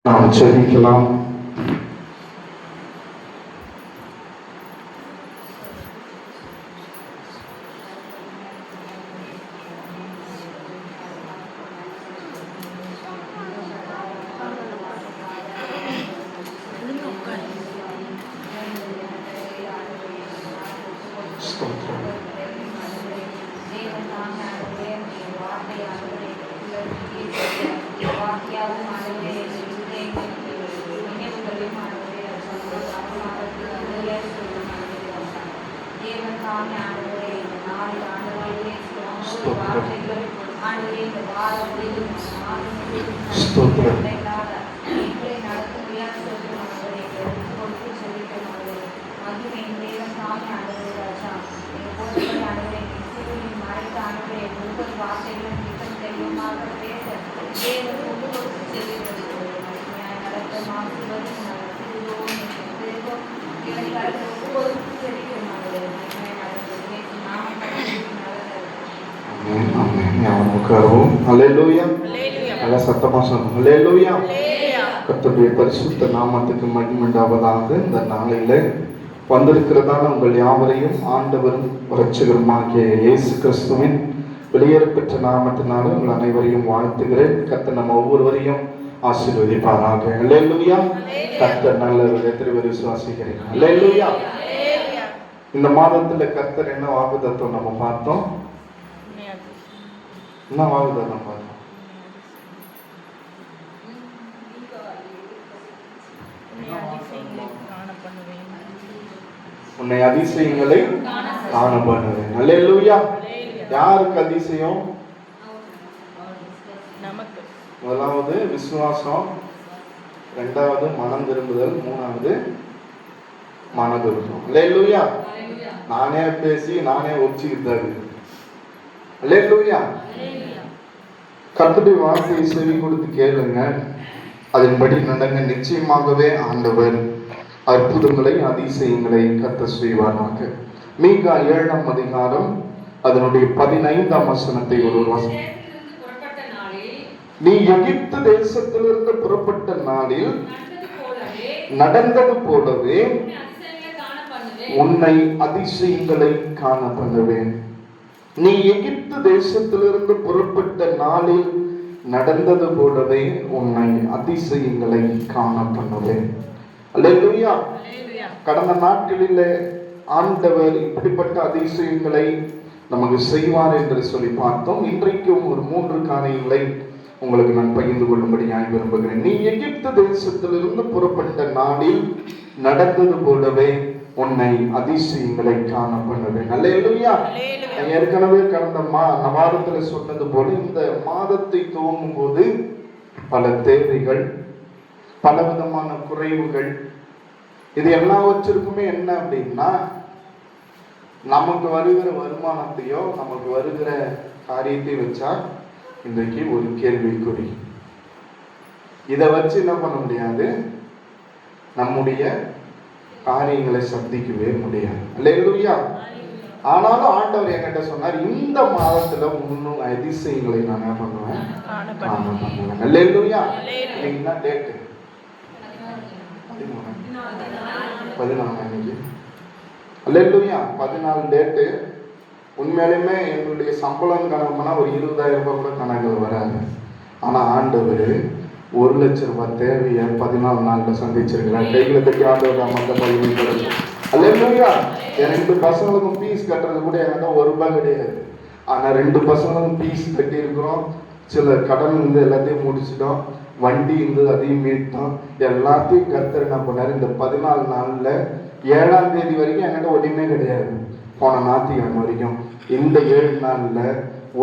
நாம் ஜெபிக்கலாம். நல்ல சத்தமா சொல்லுங்க. ஹல்லேலூயா. கர்த்தருடைய பரிசுத்த நாமத்துக்கு மகிமை உண்டாவதாக. இந்த நாளில வந்திருக்கிறதான உங்கள் யாவரையும் ஆண்டவரும் இரட்சகருமாகிய இயேசு கிறிஸ்துவின் வெளியேறப்பெற்ற நாமத்தினால உங்கள் அனைவரையும் வாழ்த்துகிறேன். கர்த்தர் நம்ம ஒவ்வொருவரையும் ஆசீர்வதிப்பாராக. ஹல்லேலூயா. கர்த்தர் நல்லவர். எத்தனை பேர் விசுவாசிக்கிறீங்க? ஹல்லேலூயா. இந்த மாதத்துல கர்த்தர் என்ன வாக்குத்தத்தம் நம்ம பார்த்தோம்? என்ன வாக்குத்தத்தம் பார்த்தோம்? உன்னை அதிசயங்களை காண பண்ணுவேன். ஹல்லேலூயா. யாருக்கு அதிசயம்? முதலாவது விசுவாசம், இரண்டாவது மனம் திரும்புதல், மூணாவது மனதுருக்கம். ஹல்லேலூயா. நானே பேசி நானே ஒப்பிச்சுக்கிட்டாரு. ஹல்லேலூயா. கர்த்தருடைய வார்த்தையை செவி கொடுத்து கேளுங்க, அதன்படி நடங்க. நிச்சயமாகவே ஆண்டவர் அற்புதங்களை அதிசயங்களை கர்த்தர் செய்வாராக. மீகா 7ஆம் அதிகாரம் அதனுடைய 15ஆம் வசனத்தை ஒரு வாசி. நீ எகிப்து தேசத்திலிருந்து புறப்பட்ட நாளில் நடந்தது போலவே உன்னை அதிசயங்களை காண பண்ணுவேன். நீ எகிப்து தேசத்திலிருந்து புறப்பட்ட நாளில் நடந்தது போலவே உன்னை அதிசயங்களை காண பண்ணுவேன். அல்லேலூயா. கடந்த நாட்களிலே ஆண்டவர் இப்படிப்பட்ட அதிசயங்களை நமக்கு செய்வார் என்று சொல்லி பார்த்தோம். இன்றைக்கும் ஒரு 3 காரியங்களை உங்களுக்கு நான் பகிர்ந்து கொள்ளும்படியாய் விரும்புகிறேன். நீ எகிப்து தேசத்திலிருந்து புறப்பட்ட நாளில் நடந்தது போலவே உன்னை அதிசயங்களை காண பண்ணுவேன். அல்லேலூயா. ஏற்கனவே கடந்த வாரத்துல சொன்னது போல இந்த மாதத்தை துவங்கும் போது பல தேவைகள், பலவிதமான குறைவுகள், இது எல்லாவற்றிற்குமே என்ன அப்படின்னா, நமக்கு வருகிற வருமானத்தையோ நமக்கு வருகிற காரியத்தை வச்சா இன்றைக்கு ஒரு கேள்விக்குறி. இதை வச்சு என்ன பண்ண முடியாது, நம்முடைய காரியங்களை சந்திக்கவே முடியாது. அல்லேலூயா. ஆனாலும் ஆண்டவர் என்கிட்ட சொன்னார், இந்த மாதத்துல இன்னும் அதிசயங்களை நான் என்ன பண்ணுவேன், பண்ணுவேன். அல்லேலூயா. இன்னைக்கு தான் டேட்டு 14 இன்னைக்கு. அல்லேலூயா. 14 டேட்டு. உண்மையாலுமே எங்களுடைய சம்பளம் கணக்கு பண்ணா ஒரு 20,000 ரூபாய் கூட கணக்கு வராது. ஆனா ஆண்டவர் 1 லட்சம் ரூபாய் தேவையை 14 நாள்ல சந்திச்சிருக்கிறார். கைகளை தட்டி ஆண்டவர் மக்கள் பகிர்ந்து. அல்லேலூயா. என் 2 பசங்களுக்கும் ஃபீஸ் கட்டுறது கூட என்கிட்ட 1 ரூபாய் கிடையாது. ஆனா 2 பசங்களுக்கும் ஃபீஸ் கட்டி இருக்கிறோம். சில கடன் இருந்து எல்லாத்தையும் முடிச்சிட்டோம். வண்டி இருந்தது அதையும் மீட்டோம். எல்லாத்தையும் கர்த்தர் என்ன பண்ணாரு, இந்த 14 நாள்ல 7ஆம் தேதி வரைக்கும் என்கிட்ட ஒன்றுமே கிடையாது. போன ஞாயிற்றுக்கிழமை வரைக்கும் இந்த 7 நாள்ல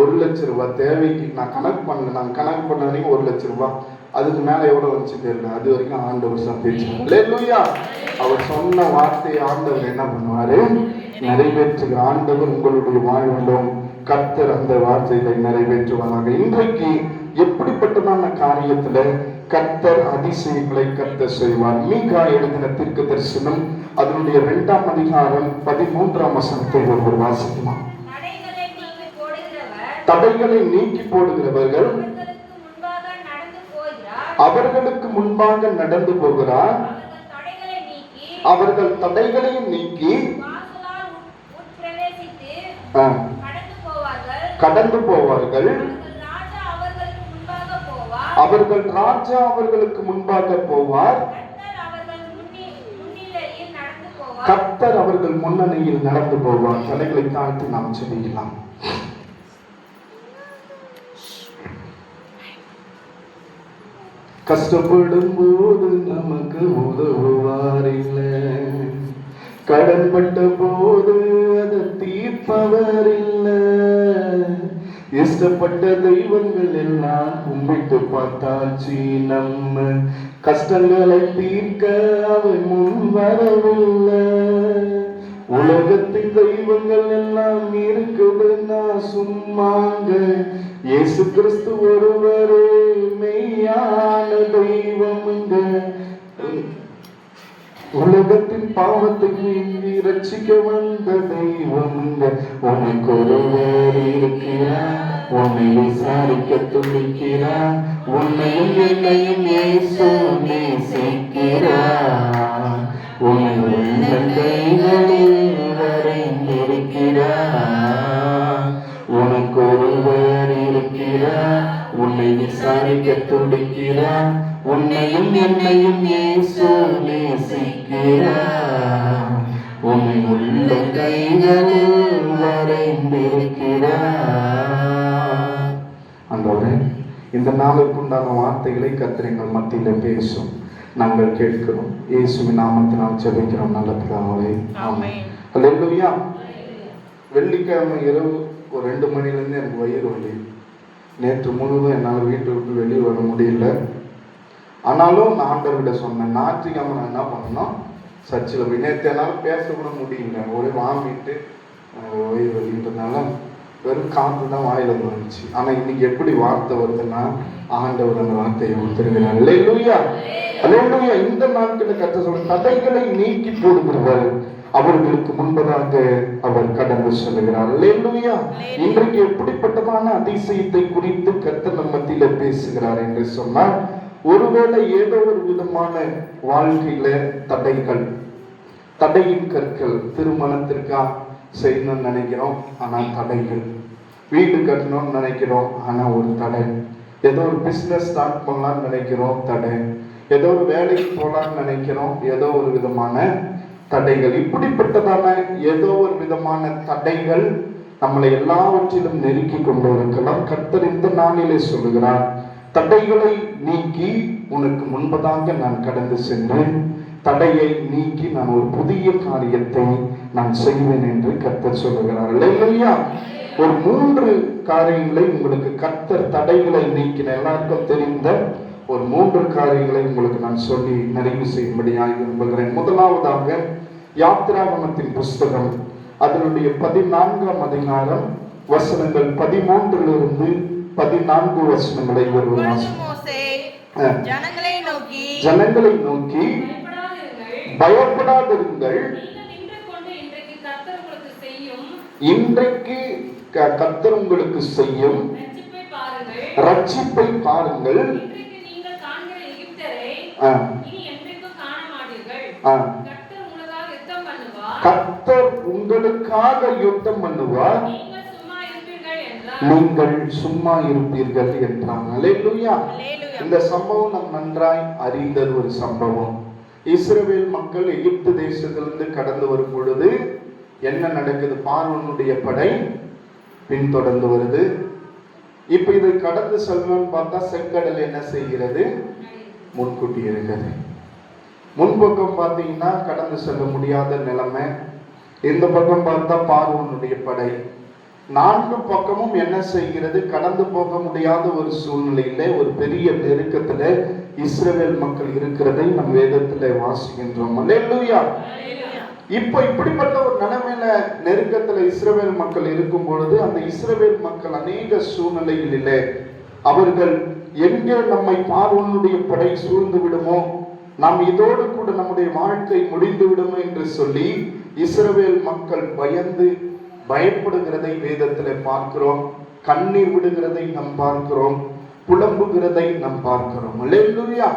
1 லட்சம் ரூபாய் தேவைக்கு நான் கணக்கு பண்ண வரைக்கும் 1 லட்சம் ரூபாய். அதுக்கு மேல எவ்வளவு வந்துச்சு தெரியல. அது வரைக்கும் ஆண்டவர் சந்திச்சார். அல்லேலூயா. அவர் சொன்ன வார்த்தையை ஆண்டவர் என்ன பண்ணுவாரு, நிறைவேற்றுகிற ஆண்டவர் உங்களுடைய வாழ்விலும் கர்த்தர் அந்த வார்த்தைகளை நிறைவேற்றுவாங்க. இன்றைக்கு எப்படிப்பட்டதான காரியத்துல கர்த்தர் அதிசயங்களை கர்த்தர் செய்வார். மீகா எழுதின தீர்க்கதரிசனம் அதனுடைய 2ஆம் அதிகாரம் 13ஆம் வசனத்தை ஒருவர் வாசிக்கலாம். தடைகளை நீக்கி போடுகிறவர்கள் அவர்களுக்கு முன்பாக நடந்து போகிறார். அவர்கள் தடைகளையும் நீக்கி கடந்து போவார்கள். அவர்கள் ராஜா அவர்களுக்கு முன்பாக போவார். கர்த்தர் அவர்கள் முன்னணியில் நடந்து போவார். தலைகளை தாழ்த்தி நாம் செல்லலாம். கஷ்டப்படும் போது நமக்கு உதவுவார் இல்லை, கடன்பட்ட போது அதை தீர்ப்பவர் இல்லை. இஷ்டப்பட்ட தெய்வங்கள் எல்லாம் கும்பிட்டு பார்த்தாச்சு, நம்ம கஷ்டங்களை தீர்க்க அவை முன் வரவில்லை. உலகத்தின் தெய்வங்கள் எல்லாம் இருக்குதுன்னா சும்மாங்க, இயேசு கிறிஸ்து ஒருவரே மெய்யான தெய்வமுங்க. உலகத்தின் பாவத்தை நீங்கி ரட்சிக்க வந்த தெய்வமுங்க. உனக்கு ஒருவர் இருக்கிறார், உன்னை விசாரிக்க துணிக்கிறார். உன்னையும் என்னையும் இயேசு நேசிக்கிறார். உன்னை உள்ள கைகளில் வரைந்திருக்கிறார். உனக்கு ஒருவர் இருக்கிறார், உன்னை விசாரிக்க துடிக்கிறார். உன்னையும் என்னையும் இயேசு நேசிக்கிறார். உன்னை உள்ள கைகளில் வரைந்திருக்கிறார். ஆண்டவரே, இந்த நாளுக்கு உண்டான வார்த்தைகளை கர்த்தர் எங்கள் மத்தியில் பேசும். நாங்கள் கேட்கிறோம். இயேசுவின் நாமத்தினால் ஜெபிக்கிறோம் நல்ல பிதாவே, ஆமென். அல்லேலூயா. வெள்ளிக்கிழமை இரவு ஒரு 2 மணிலேருந்து எனக்கு வயிறு வலி. நேற்று முழுவதும் என்னால் வீட்டை விட்டு வெளியே வர முடியல. ஆனாலும் நான் ஆண்டவர்கிட்ட சொன்னேன், ஞாயிற்றுக்கிழமை நான் என்ன பண்ணணும், சர்ச்சில் போய். நேற்று என்னால் பேச கூட முடியல, ஒரே வாங்கிட்டு வயிறு வலின்றதுனால வெறும் காற்று தான் வாயில வந்துச்சு. ஆனால் இன்னைக்கு எப்படி வார்த்தை வருதுன்னா, ஆண்டவர் அந்த வார்த்தையை ஒத்துருக்கிறார். அல்லேலூயா, அல்லேலூயா. இந்த நாட்களில் கர்த்தர் சொல்ற தடைகளை நீக்கி போடுகிறவர் அவர்களுக்கு முன்பதாக அவர் கடந்து செல்கிறார். அல்லேலூயா. இன்றைக்கு எப்படிப்பட்டதான அதிசயத்தை குறித்து கர்த்தர் நம்ம மத்தியில பேசுகிறார் என்று சொன்னால், ஒருவேளை ஏதோ ஒரு விதமான வாழ்க்கையில தடைகள், தடையின் கற்கள், திருமணத்திற்கா செய்யணும்னு நினைக்கிறோம் ஆனால் தடைகள், வீடு கட்டணும்னு நினைக்கிறோம் ஆனா ஒரு தடை, ஏதோ ஒரு பிசினஸ் ஸ்டார்ட் பண்ணலாம்னு நினைக்கிறோம் தடை, ஏதோ ஒரு வேலைக்கு போகலான்னு நினைக்கிறோம் ஏதோ ஒரு விதமான தடைகள். இப்படிப்பட்டதான ஏதோ ஒரு விதமான தடைகள் நம்மளை எல்லாவற்றிலும் நெருக்கி கொண்டு இருக்கலாம். கர்த்தர் இந்த நாளிலே சொல்லுகிறார், தடைகளை நீக்கி உனக்கு முன்பதாக நான் கடந்து சென்றேன், தடையை நீக்கி நான் ஒரு புதிய காரியத்தை நான் செய்வேன் என்று கர்த்தர் சொல்லுகிறார். இல்லையா? ஒரு 3 காரியங்களை உங்களுக்கு கர்த்தர் தடைகளை நீக்கின எல்லாருக்கும் தெரிந்த ஒரு 3 காரியங்களை உங்களுக்கு நான் சொல்லி நிறைவு செய்யும்படியாக விரும்புகிறேன். முதலாவதாக யாத்திராகமத்தின் புஸ்தகம் அதனுடைய 14ஆம் அதிகாரம் வசனங்கள் 13 14 வசனங்களை ஒருவர் ஜனங்களை நோக்கி பயப்படாதிருங்கள், இன்றைக்கு கர்த்தர் உங்களுக்கு செய்யும் ரட்சிப்பை பாருங்கள். கர்த்தர் உங்களுக்காக யுத்தம் பண்ணுவார், நீங்கள் சும்மா இருப்பீர்கள் என்றான். அல்லேலூயா. இந்த சம்பவம் நம் நன்றாய் அறிந்த ஒரு சம்பவம். இஸ்ரவேல் மக்கள் எகிப்து தேசத்திலிருந்து கடந்து வரும் பொழுது என்ன நடக்குது? பார்வோனுடைய படை பின்தொடர்ந்து வருது. இப்ப இதை கடந்து செல்லணும்னு பார்த்தா செங்கடல் என்ன செய்கிறது? முன்கூட்டி இருக்கிறது. முன்பக்கம் பார்த்தீங்கன்னா கடந்து செல்ல முடியாத நிலைமை. இந்த பக்கம் பார்த்தா பார்வோனுடைய படை. 4 பக்கமும் என்ன செய்கிறது? கடந்து போக முடியாத ஒரு சூழ்நிலையில, ஒரு பெரிய நெருக்கத்துல இஸ்ரவேல் மக்கள் இருக்கிறதை நம் வேதத்துல வாசிக்கின்றோம். அல்லேலூயா. இப்ப இப்படிப்பட்ட ஒரு நிலைமையில நெருக்கத்துல இஸ்ரவேல் மக்கள் இருக்கும் பொழுது, அந்த இஸ்ரவேல் மக்கள் அநேக சூழ்நிலைகளிலே அவர்கள் எங்கே நம்மை பார்வோனுடைய படை சூழ்ந்து விடுமோ, நாம் இதோடு கூட நம்முடைய வாழ்க்கை முடிந்து விடுமோ என்று சொல்லி இஸ்ரவேல் மக்கள் பயப்படுகிறதை வேதத்தில் பார்க்கிறோம். கண்ணீர் விடுகிறதை நாம் பார்க்கிறோம். புலம்புகிறதை நாம் பார்க்கிறோம். அல்லேலூயா,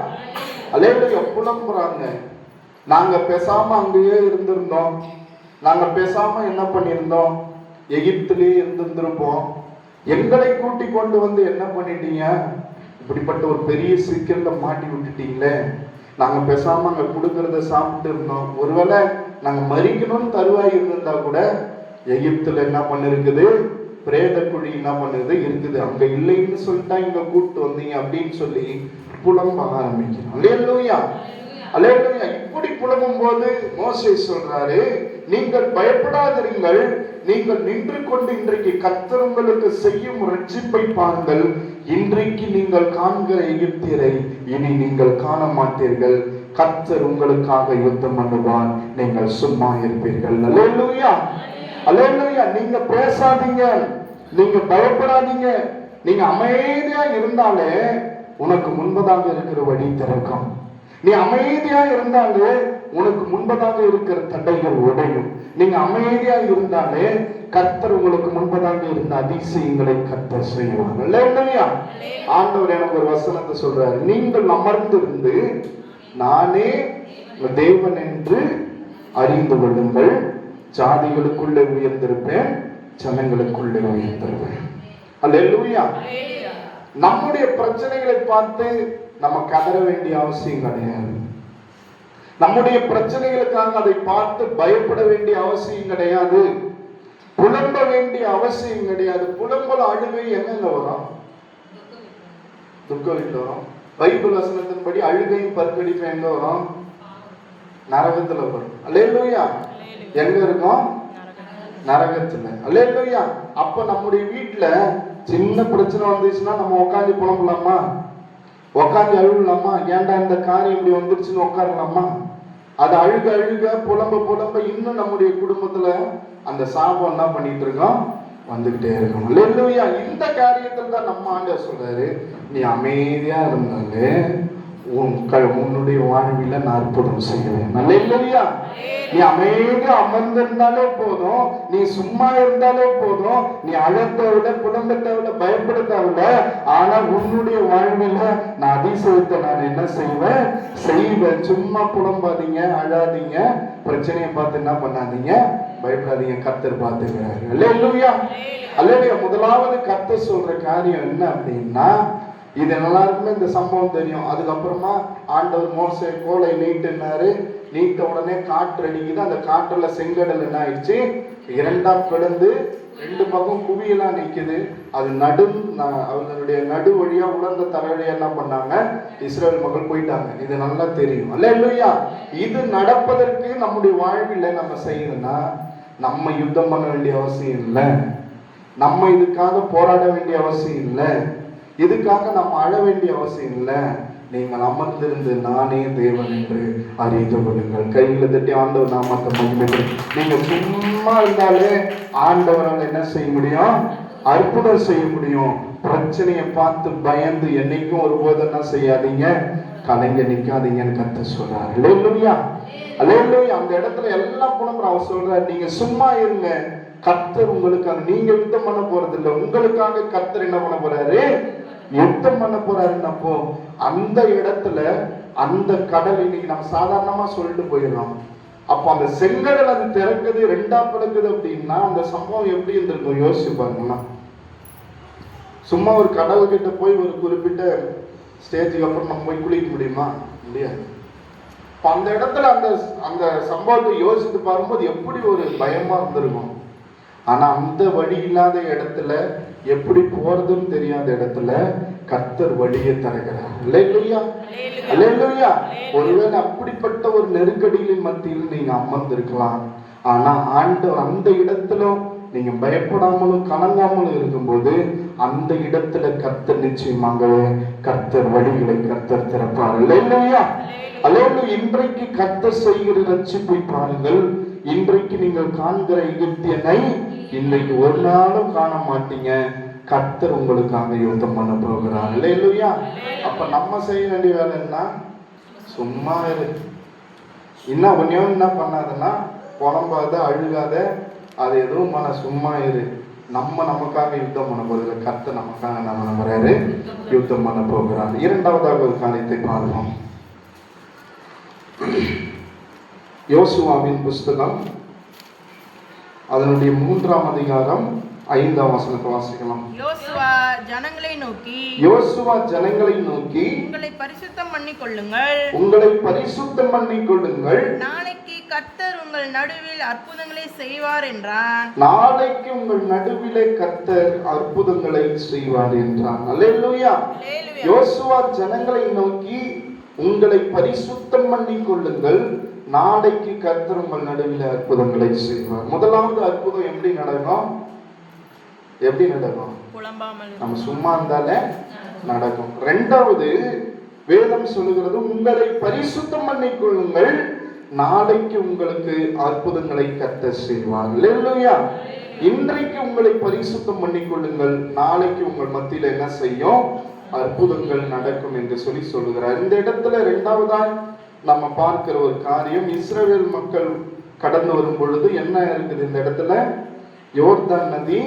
அல்லேலூயா. புலம்புறாங்க. நாங்க பேசாம அங்கேயே இருந்திருந்தோம், நாங்க பேசாம என்ன பண்ணியிருந்தோம், எகிப்திலே இருந்திருப்போம். எங்களை கூட்டி கொண்டு வந்து என்ன பண்ணிட்டீங்க, இப்படிப்பட்ட ஒரு பெரிய சிக்கல்ல மாட்டி விட்டுட்டீங்களே. நாங்க பேசாம அங்க கொடுக்கறத சாப்பிட்டு இருந்தோம். ஒருவேளை நாங்க மறிக்கணும்னு தருவாய் இருந்திருந்தா கூட எகிப்துல என்ன பண்ணிருக்குது, பிரேத குழி என்ன பண்ணுது இருக்குது, அங்க இல்லைன்னு சொல்லிட்டா இங்க கூப்பிட்டு வந்தீங்க அப்படின்னு சொல்லி புலம்ப ஆரம்பிக்கிறோம். அல்லேலூயா, அல்லேலூயா. இப்படி புலம்பும் போது மோசே சொல்றாரு, நீங்கள் பயப்படாதிருங்கள், நீங்கள் நின்று கொண்டு இன்றைக்கு கர்த்தர் உங்களுக்கு செய்யும் ரட்சிப்பை பாருங்கள். இன்றைக்கு நீங்கள் காண்கிற எகிப்தியரை இனி நீங்கள் காண மாட்டீர்கள். கர்த்தர் உங்களுக்காக யுத்தம் பண்ணுவான், நீங்கள் சும்மா இருப்பீர்கள். அல்லேலூயா, அல்லேலூயா. நீங்க பேசாதீங்க, நீங்க பயப்படாதீங்க, நீங்க அமைதியா இருந்தாலே உனக்கு முன்பதாக இருக்கிற வழி திறக்கும். நீ அமைதியா இருந்தாலே உனக்கு முன்பதாக இருக்கிற தடைகள் உடையும். நீங்க அமைதியா இருந்தாலே கர்த்தர் உங்களுக்கு முன்பதாக இருந்த அதிசயங்களை கர்த்தர் செய்வார். அல்லேலூயா. ஆண்டவர் எனக்கு ஒரு வசனத்தை சொல்றாரு, நீங்கள் அமர்ந்திருந்து நானே தேவன் என்று அறிந்து கொள்ளுங்கள், ஜாதிகளுக்குள்ளே உயர்ந்திருப்பேன், ஜனங்களுக்குள்ளே உயர்ந்திருப்பேன். அல்லேலூயா. நம்முடைய பிரச்சனைகளை பார்த்து நம்ம கதற வேண்டிய அவசியம் கிடையாது. நம்முடைய பிரச்சனைகளுக்காக அதை பார்த்து பயப்பட வேண்டிய அவசியம் கிடையாது. புலம்ப வேண்டிய அவசியம் கிடையாது. புலம்பல் அழுகை எங்க வரும்? துக்கம் வீட்டுல வரும். பைபிள் வசனத்தின்படி அழுகையும் பற்கடிப்பும் எங்க வரும்? நரகத்துல வரும். அல்லேலூயா. எங்க இருக்கும்? நரகத்துல. அல்லேலூயா. அப்ப நம்முடைய வீட்டுல சின்ன பிரச்சனை வந்துச்சுன்னா நம்ம உட்காந்து புலம்பலாமா? உட்காந்து அழுகலாமா? ஏன்டா இந்த காரியம் இப்படி வந்துருச்சுன்னு உட்காரலாமா? அது அழுக அழுக புலம்ப புலம்ப இன்னும் நம்முடைய குடும்பத்துல அந்த சாபம் என்ன பண்ணிட்டு இருக்கோம், வந்துகிட்டே இருக்கும். அல்லேலூயா. இந்த காரியத்துல தான் நம்ம ஆண்டவர் சொல்றாரு, நீ அமைதியா இருந்தாலே உன்னுடைய வாழ்வில நான் அற்புதம் செய்வேன். அல்லேலூயா. நீ அமைதியா அமர்ந்திருந்தாலே போதும், நீ சும்மா இருந்தாலே போதும், நீ அழத்தவிட புலம்பத்தவிட பயப்படுத்தவிட, ஆனா உன்னுடைய வாழ்வில நான் அதிசயத்தை நான் என்ன செய்வேன், செய்வேன். சும்மா புலம்பாதீங்க, அழாதீங்க, பிரச்சனையை பார்த்து என்ன பண்ணாதீங்க, பயப்படாதீங்க, கர்த்தர் பார்த்துக்கிறாரு. அல்லேலூயா, அல்லேலூயா. முதலாவது கர்த்தர் சொல்ற காரியம் என்ன அப்படின்னா, இது எல்லாருக்குமே இந்த சம்பவம் தெரியும். அதுக்கப்புறமா ஆண்டவர் மோசே கோலை நீட்டினாரு. நீட்ட உடனே காற்று அடிக்குது. அந்த காற்றுல செங்கடல் என்ன ஆயிடுச்சு, இரண்டாம் பிளந்து ரெண்டு பக்கம் குவியெல்லாம் நிக்குது. அது அவங்களுடைய நடு வழியா உலர்ந்த தர வழியா என்ன பண்ணாங்க, இஸ்ரேல் மக்கள் போயிட்டாங்க. இது நல்லா தெரியும். அல்லேலூயா. இது நடப்பதற்கு நம்முடைய வாழ்வில் நம்ம செய்யணும்னா நம்ம யுத்தம் பண்ண வேண்டிய அவசியம் இல்லை, நம்ம இதுக்காக போராட வேண்டிய அவசியம் இல்லை, இதுக்காக நம்ம அழ வேண்டிய அவசியம் இல்லை. நீங்கள் அமர்ந்திருந்து நானே தேவன் என்று அறிந்து கொள்ளுங்கள். கைகளை தட்டி ஆண்டவர் நாமத்தை மகிமைப்படுத்து. நீங்க சும்மா இருந்தாலே ஆண்டவரால் என்ன செய்ய முடியும், அற்புதம் செய்ய முடியும். பிரச்சனையை பார்த்து பயந்து என்னைக்கும் ஒருபோது என்ன செய்யாதீங்க, கலைஞ நிக்காதீங்கன்னு கர்த்தர் சொல்றாரு. அல்லேலூயா, அல்லேலூயா. அந்த இடத்துல எல்லாம் புலம்புற அவர் சொல்றாரு, நீங்க சும்மா இருங்க, கர்த்தர் உங்களுக்காக, நீங்க யுத்தம் பண்ண போறது இல்லை, உங்களுக்காக கர்த்தர் என்ன பண்ண போறாரு, யுத்தம் பண்ண போறாருன்னப்போ அந்த இடத்துல அந்த கடல் இன்னைக்கு நம்ம சாதாரணமா சொல்லிட்டு போயிடலாம். அப்போ அந்த செங்கடல் அது திறக்குது, ரெண்டா பிறக்குது அப்படின்னா அந்த சம்பவம் எப்படி இருந்திருக்கும் யோசிச்சு பாருங்களா. சும்மா ஒரு கடல் கிட்ட போய் ஒரு குறிப்பிட்ட ஸ்டேஜுக்கு அப்புறம் நம்ம போய் குளிக்க முடியுமா? முடியாது. அந்த இடத்துல அந்த அந்த சம்பவத்தை யோசித்து பார்க்கும்போது எப்படி ஒரு பயமா இருந்திருக்கும். ஆனா அந்த வழி இல்லாத இடத்துல, எப்படி போறதுன்னு தெரியாத இடத்துல கர்த்தர் வழியை தருகிறார். அல்லேலூயா, அல்லேலூயா. ஒருவேளை அப்படிப்பட்ட ஒரு நெருக்கடிகளின் மத்தியில் நீங்க அமர்ந்திருக்கலாம். ஆனா ஆண்டவர் அந்த இடத்துல நீங்க பயப்படாமலும் கலங்காமலும் இருக்கும்போது அந்த இடத்துல கர்த்தர் நிச்சயமாக கர்த்தர் வழிகளை கர்த்தர் திறப்பார். அல்லேலூயா, அல்லேலூயா. இன்றைக்கு கர்த்தர் செய்கிற ரட்சிப்பை பாருங்கள். இன்றைக்கு நீங்கள் காண்கிற எகிப்தியனை இன்றைக்கு ஒரு நாளும் காண மாட்டீங்க. கர்த்தர் உங்களுக்காக யுத்தம் பண்ண போகிறார். அல்லேலூயா. அப்ப நம்ம செய்ய வேண்டிய வேலை என்ன, சும்மா இரு. இன்னும் ஒன்னும் என்ன பண்ணாதுன்னா புலம்பாத, அழுகாத, அது எதுவும் பண்ண, சும்மா இரு. நமக்காக யுத்தம் பண்ண போதில்லை, கர்த்தர் நமக்காக நம்ம நம்புறாரு யுத்தம் பண்ண போகிறார். இரண்டாவதாக ஒரு காரியத்தை பார்ப்போம். யோசுவாவின் புஸ்தகம் அதனுடைய 3ஆம் அதிகாரம் 5ஆம் வசனத்தை வாசிக்கலாம். யோசுவா ஜனங்களை நோக்கி உங்களை பரிசுத்தம் பண்ணிக் கொள்ளுங்கள், நாளைக்கு கர்த்தர் உங்கள் நடுவில் அற்புதங்களை செய்வார் என்றான். நாளைக்கு உங்கள் நடுவிலே கர்த்தர் அற்புதங்களை செய்வார் என்றான். அல்லேலூயா. யோசுவா ஜனங்களை நோக்கி உங்களை பரிசுத்தம் பண்ணிக் கொள்ளுங்கள், நாளைக்கு கர்த்தர் உங்கள் நடுவில் அற்புதங்களை செய்வார். முதலாவது அற்புதம் எப்படி நடக்கும்? நம்ம சும்மா இருந்தாலே நடக்கும். இரண்டாவது வேதம் சொல்லுகிறது, உங்களை பரிசுத்தம் பண்ணிக் கொள்ளுங்கள், நாளைக்கு உங்களுக்கு அற்புதங்களை கர்த்தர் செய்வார். அல்லேலூயா. இன்றைக்கு உங்களை பரிசுத்தம் பண்ணிக் கொள்ளுங்கள், நாளைக்கு உங்கள் மத்தியில் என்ன செய்யும்? அற்புதங்கள் நடக்கும் என்று சொல்லுகிறார். இந்த இடத்துல இரண்டாவதாய் நம்ம பார்க்கிற ஒரு காரியம், இஸ்ரவேல் மக்கள் கடந்து வரும் பொழுது என்ன இருக்குது? இந்த இடத்துல யோர்தான் நதி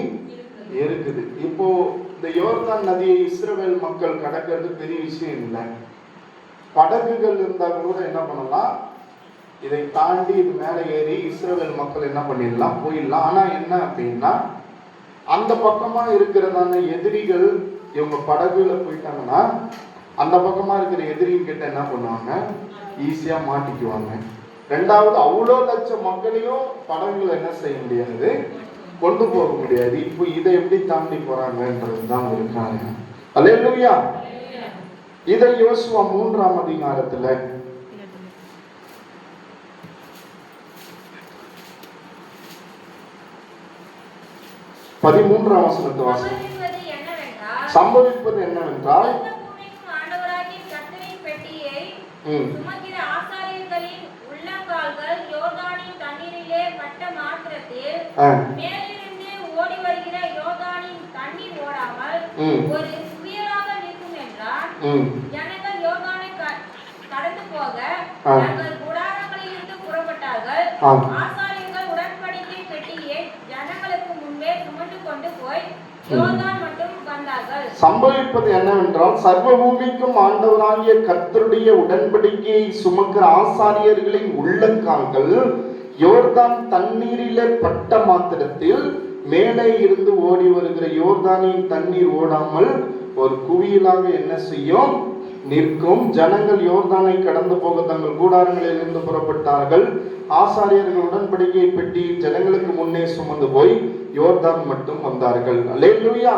இருக்குது. இப்போ இந்த யோர்தான் நதியை இஸ்ரவேல் மக்கள் கடக்கிறது பெரிய விஷயம் இல்லை. படகுகள் இருந்தால் கூட என்ன பண்ணலாம், இதை தாண்டி இது மேலே ஏறி இஸ்ரவேல் மக்கள் என்ன பண்ணிடலாம், போயிடலாம். ஆனா என்ன அப்படின்னா, அந்த பக்கமா இருக்கிறதான எதிரிகள் இவங்க படகுல போயிட்டாங்கன்னா அந்த பக்கமா இருக்கிற எதிரின் கிட்ட என்ன பண்ணுவாங்க, ஈஸியா மாட்டிக்குவாங்க. ரெண்டாவது, அவ்வளோ லட்சம் மக்களையும் படகுல என்ன செய்ய முடியாது, கொண்டு போக முடியாது. இப்போ இதை எப்படி தாண்டி போறாங்கன்றதுதான் ஒரு காரியம். அல்லேலூயா. இதை யோசுவா 3ஆம் அதிகாரத்துல 13ஆம் வசனத்தை வாசிக்கிறோம். சம்பவிப்பது என்னவென்றால், ஓடி வருகிற யோர்தானின் தண்ணீர் ஓடாமல் ஒரு புயலாக நிற்கும் என்றால், ஜனங்கள் யோர்தானை கடந்து போக தங்கள் கூடாரங்களில் இருந்து புறப்பட்டார்கள். ஆசாரியர்கள் உடன்படிக்கை பெட்டியை ஜனங்களுக்கு முன்பே சுமந்து கொண்டு போய் யோர்தான் மட்டும் வந்தார்கள். சம்பவிப்பது என்னவென்றால், சர்வ பூமிக்கும் ஆண்டவராகிய கர்த்தருடைய உடன்படிக்கையை சுமக்கிற ஆசாரியர்களின் உள்ளங்கால்கள் யோர்தான் தண்ணீரிலே பட்ட மாத்திரத்தில் மேலே இருந்து ஓடி வருகிற யோர்தானின் தண்ணீர் ஓடாமல் ஒரு குவியலாக என்ன செய்யும், நிற்கும். ஜனங்கள் யோர்தானை கடந்து போக தங்கள் கூடாரங்களில் இருந்து புறப்பட்டார்கள். ஆசாரியர்கள் உடன்படிக்கை பெட்டி ஜனங்களுக்கு முன்னே சுமந்து போய் யோர்தான் மட்டும் வந்தார்கள். அல்லேலூயா.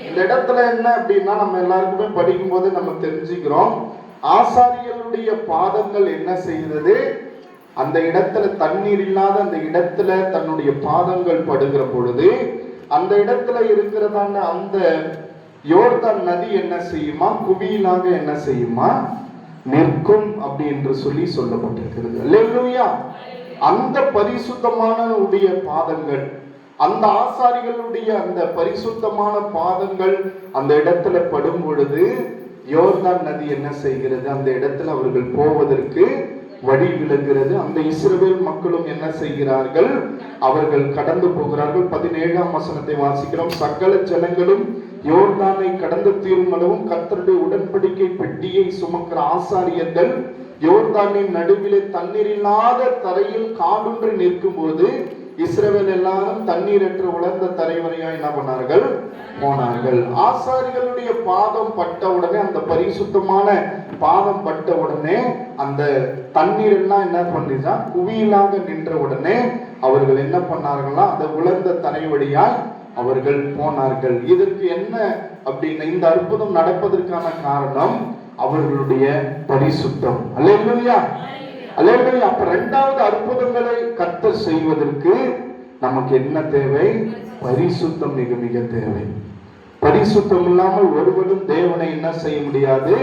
இந்த இடத்துல என்ன அப்படின்னா, நம்ம எல்லாருக்குமே படிக்கும் போது நம்ம தெரிஞ்சுக்கிறோம், ஆசாரியர்களுடைய பாதங்கள் என்ன செய்கிறது, அந்த இடத்துல தண்ணீர் இல்லாத அந்த இடத்துல தன்னுடைய பாதங்கள் படுகிற பொழுது அந்த இடத்துல இருக்கிறதான அந்த யோர்தான் நதி என்ன செய்யுமா, குவியலாக என்ன செய்யுமா, நிற்கும் அப்படி என்று சொல்லப்பட்டிருக்கிறது. அல்லேலூயா. அந்த பரிசுத்தமான உடைய பாதங்கள், அந்த ஆசாரிகளுடைய அந்த பரிசுத்தமான பாதங்கள் அந்த இடத்துல படும் பொழுது யோர்தான் நதி என்ன செய்கிறது, அந்த இடத்துல அவர்கள் போவதற்கு வழி விலகிறது. அந்த இஸ்ரவேல் மக்களும் என்ன செய்கிறார்கள், அவர்கள் கடந்து போகிறார்கள். 17ஆம் வசனத்தை வாசிக்கிறோம். சகல ஜனங்களும் யோர்தானை கடந்து தீருமளவும் கர்த்தருடைய உடன்படிக்கை பெட்டியை சுமக்கிற ஆசாரியர்கள் யோர்தானின் நடுவிலே தண்ணீர் இல்லாத தரையில் காடுன்று நிற்கும் போது இஸ்ரவேல் எல்லாரும் தண்ணீரற்ற உலர்ந்த தரை வரையா என்ன பண்ணார்கள், போனார்கள். ஆசாரிகளுடைய பாதம் பட்ட உடனே, அந்த பரிசுத்தமான பாதம் பட்ட உடனே அந்த தண்ணீர் எல்லாம் என்ன பண்ணிச்சா, குவியலாக நின்ற உடனே அவர்கள் என்ன பண்ணார்களா, அந்த உலர்ந்த தரை வழியாய் அவர்கள் போனார்கள். இதற்கு என்ன அப்படின்னா, இந்த அற்புதம் நடப்பதற்கான காரணம் அவர்களுடைய பரிசுத்தம். அல்லேலூயா. அல்லேலூயா. அப்ப இரண்டாவது அற்புதங்களை கர்த்தர் செய்வதற்கு நமக்கு என்ன தேவை, பரிசுத்தம் மிக மிக தேவை. பரிசுத்தம் இல்லாமல் ஒருவரும் தேவனை என்ன செய்ய முடியாது,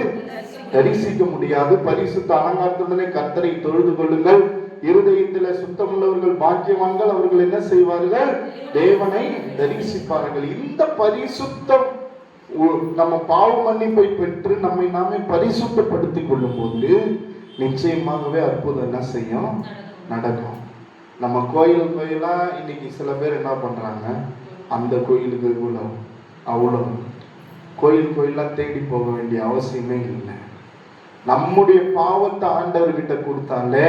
தரிசிக்க முடியாது. பரிசுத்த அலங்காரத்துடனே கர்த்தரை தொழுது கொள்ளுங்கள், இருதயத்தில சுத்தமுள்ளவர்கள் பாக்கியவான்கள், அவர்கள் என்ன செய்வார்கள், தேவனை தரிசிப்பார்கள். இந்த பரிசுத்தம் நம்ம பாவ மன்னிப்பை பெற்று நம்மை நாமே பரிசுத்தப்படுத்திக் கொள்ளும் போது நிச்சயமாகவே அற்புதம் என்ன செய்யும், நடக்கும். நம்ம கோயிலா இன்னைக்கு சில பேர் என்ன பண்றாங்க, அந்த கோயிலுக்கு அவ்வளோ கோயிலாக தேடி போக வேண்டிய அவசியமே இல்லை. நம்முடைய பாவத்தை ஆண்டவர்கிட்ட கொடுத்தாலே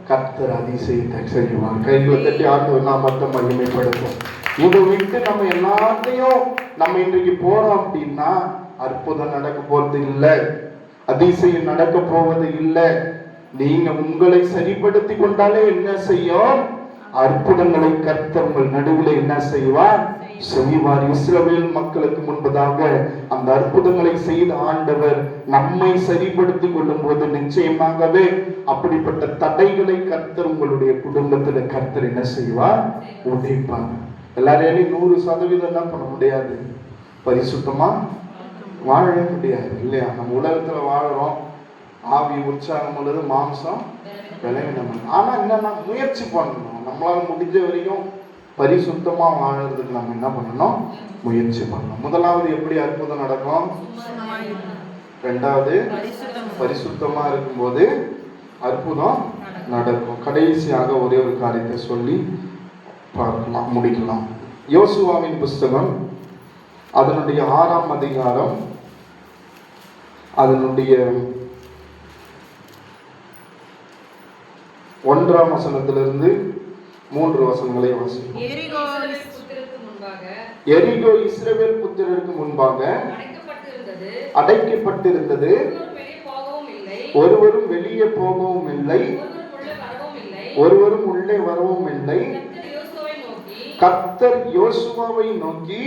கர்த்தர் அதிசயத்தை செய்வார். கைகளை தட்டி ஆண்டவர் நாமத்தை மகிமைப்படுத்தும். இதை விட்டு நம்ம எல்லாத்தையும் நம்ம இன்றைக்கு போறோம் அப்படின்னா அற்புதம் நடக்க போறது இல்லை, அதிசயம் நடக்க போவது இல்லை. நீங்க உங்களை சரிப்படுத்தி கொண்டாலே என்ன செய்யும்? அற்புதங்களை கர்த்தர் உங்கள் நடுவில் என்ன செய்வார்? செய்வார். இஸ்ரவேல் மக்களுக்கு முன்பதாக அந்த அற்புதங்களை செய்த ஆண்டவர் நம்மை சரிப்படுத்தி கொள்ளும் போது நிச்சயமாகவே அப்படிப்பட்ட தடைகளை கர்த்தர் உங்களுடைய குடும்பத்துல கர்த்தர் என்ன செய்வார்? உடைப்பார். எல்லாரையும் 100% என்ன பண்ண முடியாது, பரிசுத்தமா வாழவே முடியாது இல்லையா? நம்ம உலகத்துல வாழறோம், ஆவி உற்சாகம் உள்ளது, மாம்சம் விளைவினம். ஆனா என்னன்னா முயற்சி பண்ணணும். நம்மளால முடிஞ்ச வரைக்கும் பரிசுத்தமா வாழறதுக்கு நம்ம என்ன பண்ணணும்? முயற்சி பண்ணணும். முதலாவது எப்படி அற்புதம் நடக்கும்? ரெண்டாவது பரிசுத்தமா இருக்கும்போது அற்புதம் நடக்கும். கடைசியாக ஒரே ஒரு காரியத்தை சொல்லி பார்க்கலாம், முடிக்கலாம். யோசுவாவின் புஸ்தகம் அதனுடைய 6ஆம் அதிகாரம் அதனுடைய 1ஆம் வசனத்திலிருந்து 3 வசனங்களை வாசிப்போம். எரிகோ இஸ்ரவேல் புத்திரருக்கு முன்பாக அடைக்கப்பட்டிருந்தது, ஒருவரும் வெளியே போகவும் இல்லை, ஒருவரும் உள்ளே வரவும் இல்லை. கர்த்தர் யோசுவாவை நோக்கி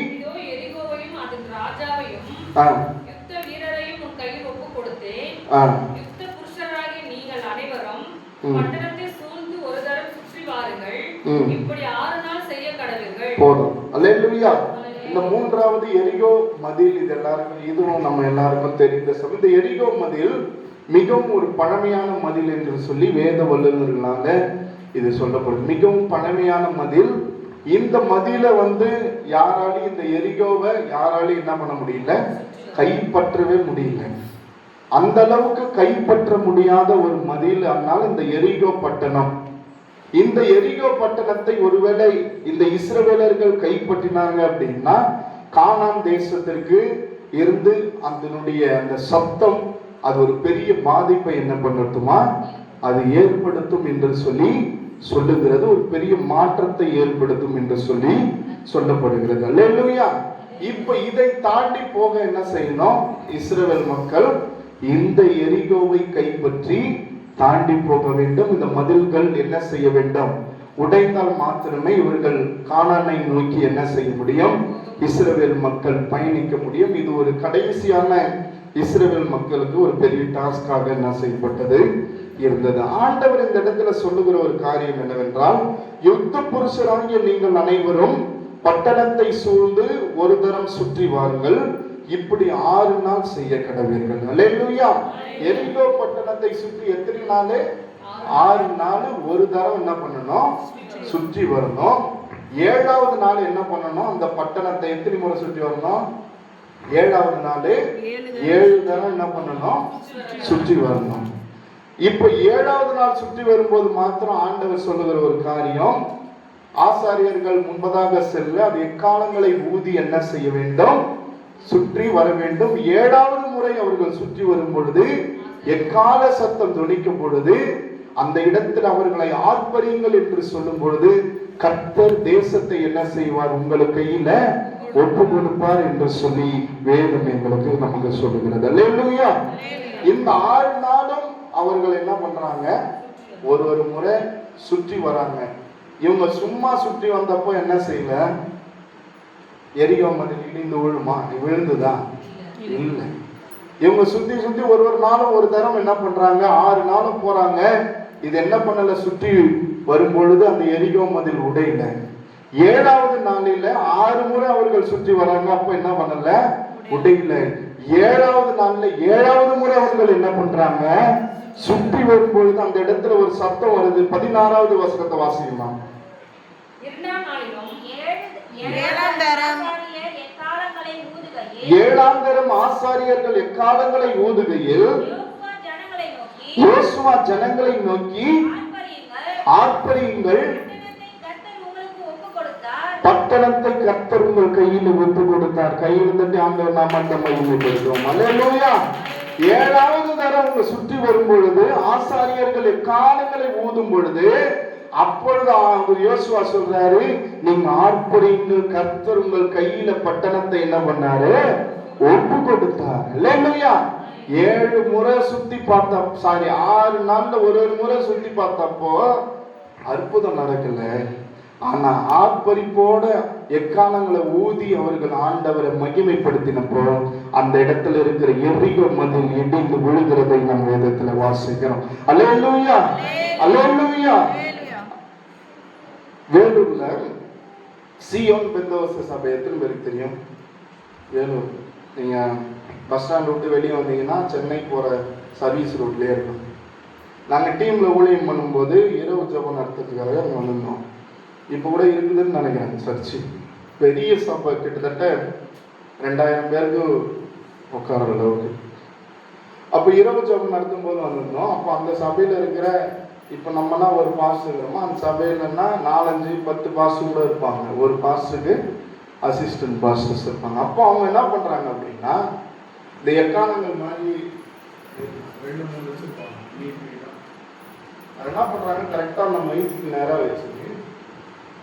போதும். அல்லேலூயா. இந்த 3வது எரிகோ மதில், இது எல்லாருக்கும், இதுவும் நம்ம எல்லாருக்கும் தெரிந்த சொல்ல. இந்த எரிகோ மதில் மிகவும் ஒரு பழமையான மதில் என்று சொல்லி வேத வல்லுநர்களால இது சொல்லப்படுது. மிகவும் பழமையான மதில். இந்த மதில யாராலையும் இந்த எரிகோவை யாராலையும் என்ன பண்ண முடியல, கைப்பற்றவே முடியல. அந்த அளவுக்கு கைப்பற்ற முடியாத ஒரு மதில். அதனால இந்த எரிகோ பட்டணம், இந்த எரிகோ பட்டணத்தை ஒருவேளை இந்த இஸ்ரவேலர்கள் கைப்பற்றினாங்க அப்படின்னா கானான் தேசத்திற்கு இருந்து அதனுடைய அந்த சப்தம் அது ஒரு பெரிய பாதிப்பை என்ன பண்ணட்டுமா, அது ஏற்படுத்தும் என்று சொல்லி சொல்லுகிறது. ஒரு பெரிய மாற்றத்தை ஏற்படுத்தும் என்று சொல்லி சொல்லப்படுகிறது. அல்லேலூயா. இப்ப இதை தாண்டி போக என்ன செய்யணும்? இஸ்ரவேல் மக்கள் இந்த எரிகோவை கைப்பற்றி தாண்டி போக வேண்டும். இந்த மதில்கள் என்ன செய்ய வேண்டும்? உடைந்தால் மாத்திரமே இவர்கள் கானானை நோக்கி என்ன செய்ய முடியும்? இஸ்ரவேல் மக்கள் பயணிக்க முடியும். இது ஒரு கடைசியான இஸ்ரவேல் மக்களுக்கு ஒரு பெரிய டாஸ்காக என்ன செய்யப்பட்டது இருந்தது. ஆண்டவர் இந்த இடத்துல சொல்லுகிற ஒரு காரியம் என்னவென்றால், யுத்த புருஷராகிய நீங்கள் அனைவரும் பட்டணத்தை சூழ்ந்து ஒரு தரம் சுற்றி வாருங்கள், இப்படி 6 நாள் செய்ய கடவீர்கள். அல்லேலூயா. எரிகோ பட்டணத்தை சுற்றி எத்தனை நாள்? 6 நாள் ஒரு தரம் என்ன பண்ணணும்? சுற்றி வரணும். 7வது நாள் என்ன பண்ணணும்? அந்த பட்டணத்தை எத்தனை முறை சுற்றி வரணும்? 7வது நாள் 7 தரம் என்ன பண்ணணும்? சுற்றி வரணும். இப்ப 7வது நாள் சுற்றி வரும்போது மாத்திரம் ஆண்டவர் சொல்லுகிற ஒரு காரியம், ஆசாரியர்கள் முன்பதாக செல்ல அது எக்காலங்களை ஊதி என்ன செய்ய வேண்டும்? சுற்றி வர வேண்டும். 7வது முறை அவர்கள் சுற்றி வரும் பொழுது எக்கால சத்தம் துணிக்கும் பொழுது அந்த இடத்தில் அவர்களை ஆர்ப்பரியுங்கள் என்று சொல்லும் பொழுது கர்த்தர் தேசத்தை என்ன செய்வார்? உங்கள் கையில ஒப்பு கொடுப்பார் என்று சொல்லி வேதம் எங்களுக்கு நமக்கு சொல்லுகிறது. அல்லேலூயா. இந்த 6 நாளும் அவர்கள் என்ன பண்றாங்க? ஒரு முறை சுற்றி வராங்க. இவங்க சும்மா சுற்றி வந்தப்போ என்ன செய்யல? எரிகோ மதில் இடிந்து விழுமா? விழுந்துதா? இல்லை. இவங்க சுத்தி சுத்தி ஒரு நாளும் ஒரு தரம் என்ன பண்றாங்க? 6 நாளும் போறாங்க. இது என்ன பண்ணல? சுற்றி வரும் பொழுது அந்த எரிகோ மதில் உடையல. 7வது நாளில 6 முறை அவர்கள் சுற்றி வராங்க. அப்ப என்ன பண்ணல? உடையல. 7வது நாள்ல 7வது முறை அவர்கள் என்ன பண்றாங்க? சுற்றி வரும் பொழுது அந்த இடத்துல ஒரு சத்தம் வருது. 16வது வசனத்தை வாசிக்கலாம். 7ஆம் தரம் ஆசாரியர்கள் எக்காலங்களை ஊதுகையில் யோசுவா ஜனங்களை நோக்கி ஆர்ப்பரியுங்கள், பட்டணத்தை கர்த்தர் உங்கள் கையில் ஒப்பு கொடுத்தார். கையில் தட்டி ஆண்டவர் நாமத்தை மகிமைப்படுத்துவோம். அல்லேலூயா. 7வது தடவை அவங்க சுற்றி வரும் பொழுது ஆசாரியர்கள் எக்காலங்களை ஊதும் பொழுது அப்பொழுது அவர் யோசுவா சொல்றாரு, நீங்க ஆர்ப்பரிங்க, கர்த்தர் உங்கள் கையில பட்டணத்தை என்ன பண்ணாரு, ஒப்பு கொடுத்தார். அல்லேலூயா. 7 முறை சுத்தி பார்த்தா 6 நாள்ல ஒரு முறை சுத்தி பார்த்தப்போ அற்புதம் நடக்கல. ஆனா ஆர்ப்பரிப்போட எக்காலங்களை ஊதி அவர்கள் ஆண்டவரை மகிமைப்படுத்தினப்போ அந்த இடத்துல இருக்கிற எரிகோ மதில் இடிந்து விழுகிறதை நம் வேதத்துல வாசிக்கிறோம். அல்லேலூயா, அல்லேலூயா. வேலூர்ல சீயோன் பெந்தோஸ்து சபை எத்தனை பேருக்கு தெரியும்? வேலூர் நீங்க பஸ் ஸ்டாண்ட் விட்டு வெளியே வந்தீங்கன்னா சென்னை போற சர்வீஸ் ரோட்லயே இருக்கும். நாங்க டீம்ல ஊழியம் பண்ணும்போது இரவு ஜெபம் நடத்துறதுக்காக அங்க வந்திருந்தோம். இப்போ கூட இருக்குதுன்னு நினைக்கிறேன் சர்ச்சு. பெரிய சபை, கிட்டத்தட்ட 2000 பேருக்கு உட்கார அளவுக்கு. அப்போ இரவு ஜெபம் நடத்தும் போது வந்திருந்தோம். அப்போ அந்த சபையில இருக்கிற, இப்போ நம்மனா ஒரு பாஸ்டர் இருக்கிறோமா, அந்த சபையிலன்னா 4-5-10 பாஸ்டர் கூட இருப்பாங்க. ஒரு பாஸ்டருக்கு அசிஸ்டன்ட் பாஸ்டர்ஸ் இருப்பாங்க. அப்போ அவங்க என்ன பண்றாங்க அப்படின்னா, இந்த எக்கானங்கள் மாதிரி 2-3 வச்சிருப்பாங்க. அது என்ன பண்றாங்க, கரெக்டா அந்த மைக்கு நேராக வச்சு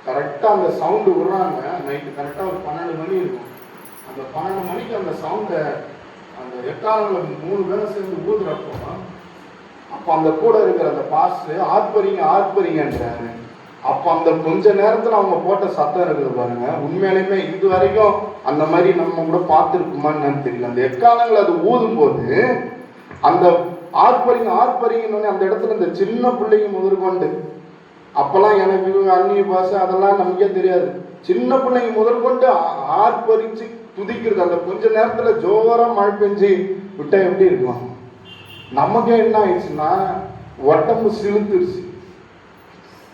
கரெக்டாக அந்த சவுண்டு விடுறாங்க. நைட்டு கரெக்டாக ஒரு 12 மணி இருக்கும். அந்த 12 மணிக்கு அந்த சவுண்டை அந்த எக்காலங்களை 3 பேரும் சேர்ந்து ஊதுறப்போ அப்போ அந்த கூட இருக்கிற அந்த பாஸ்டர் ஆர்ப்பரிங்க ஆர்ப்பரிங்கன்றாரு. அப்போ அந்த கொஞ்ச நேரத்தில் அவங்க போட்ட சத்தம் இருக்குது பாருங்க, உண்மையிலுமே இது வரைக்கும் அந்த மாதிரி நம்ம கூட பார்த்துருக்குமான்னு தெரியல. அந்த எக்காலங்கள் அது ஊதும் போது அந்த ஆர்ப்பரிங்க ஆர்ப்பரிங்கன்னு அந்த இடத்துல இந்த சின்ன பிள்ளைங்க முதற்கொண்டு, அப்பெல்லாம் எனக்கு அந்நிய பாஷை அதெல்லாம் நமக்கே தெரியாது, சின்ன பிள்ளைங்க முதற்கொண்டு ஆர்ப்பரிச்சு துதிக்கிறது. அந்த கொஞ்ச நேரத்துல ஜோரா மழை பெஞ்சு விட்டா எப்படி இருக்கும்? நமக்கே என்ன ஆயிடுச்சுன்னா உடம்பு சிலுத்துருச்சு.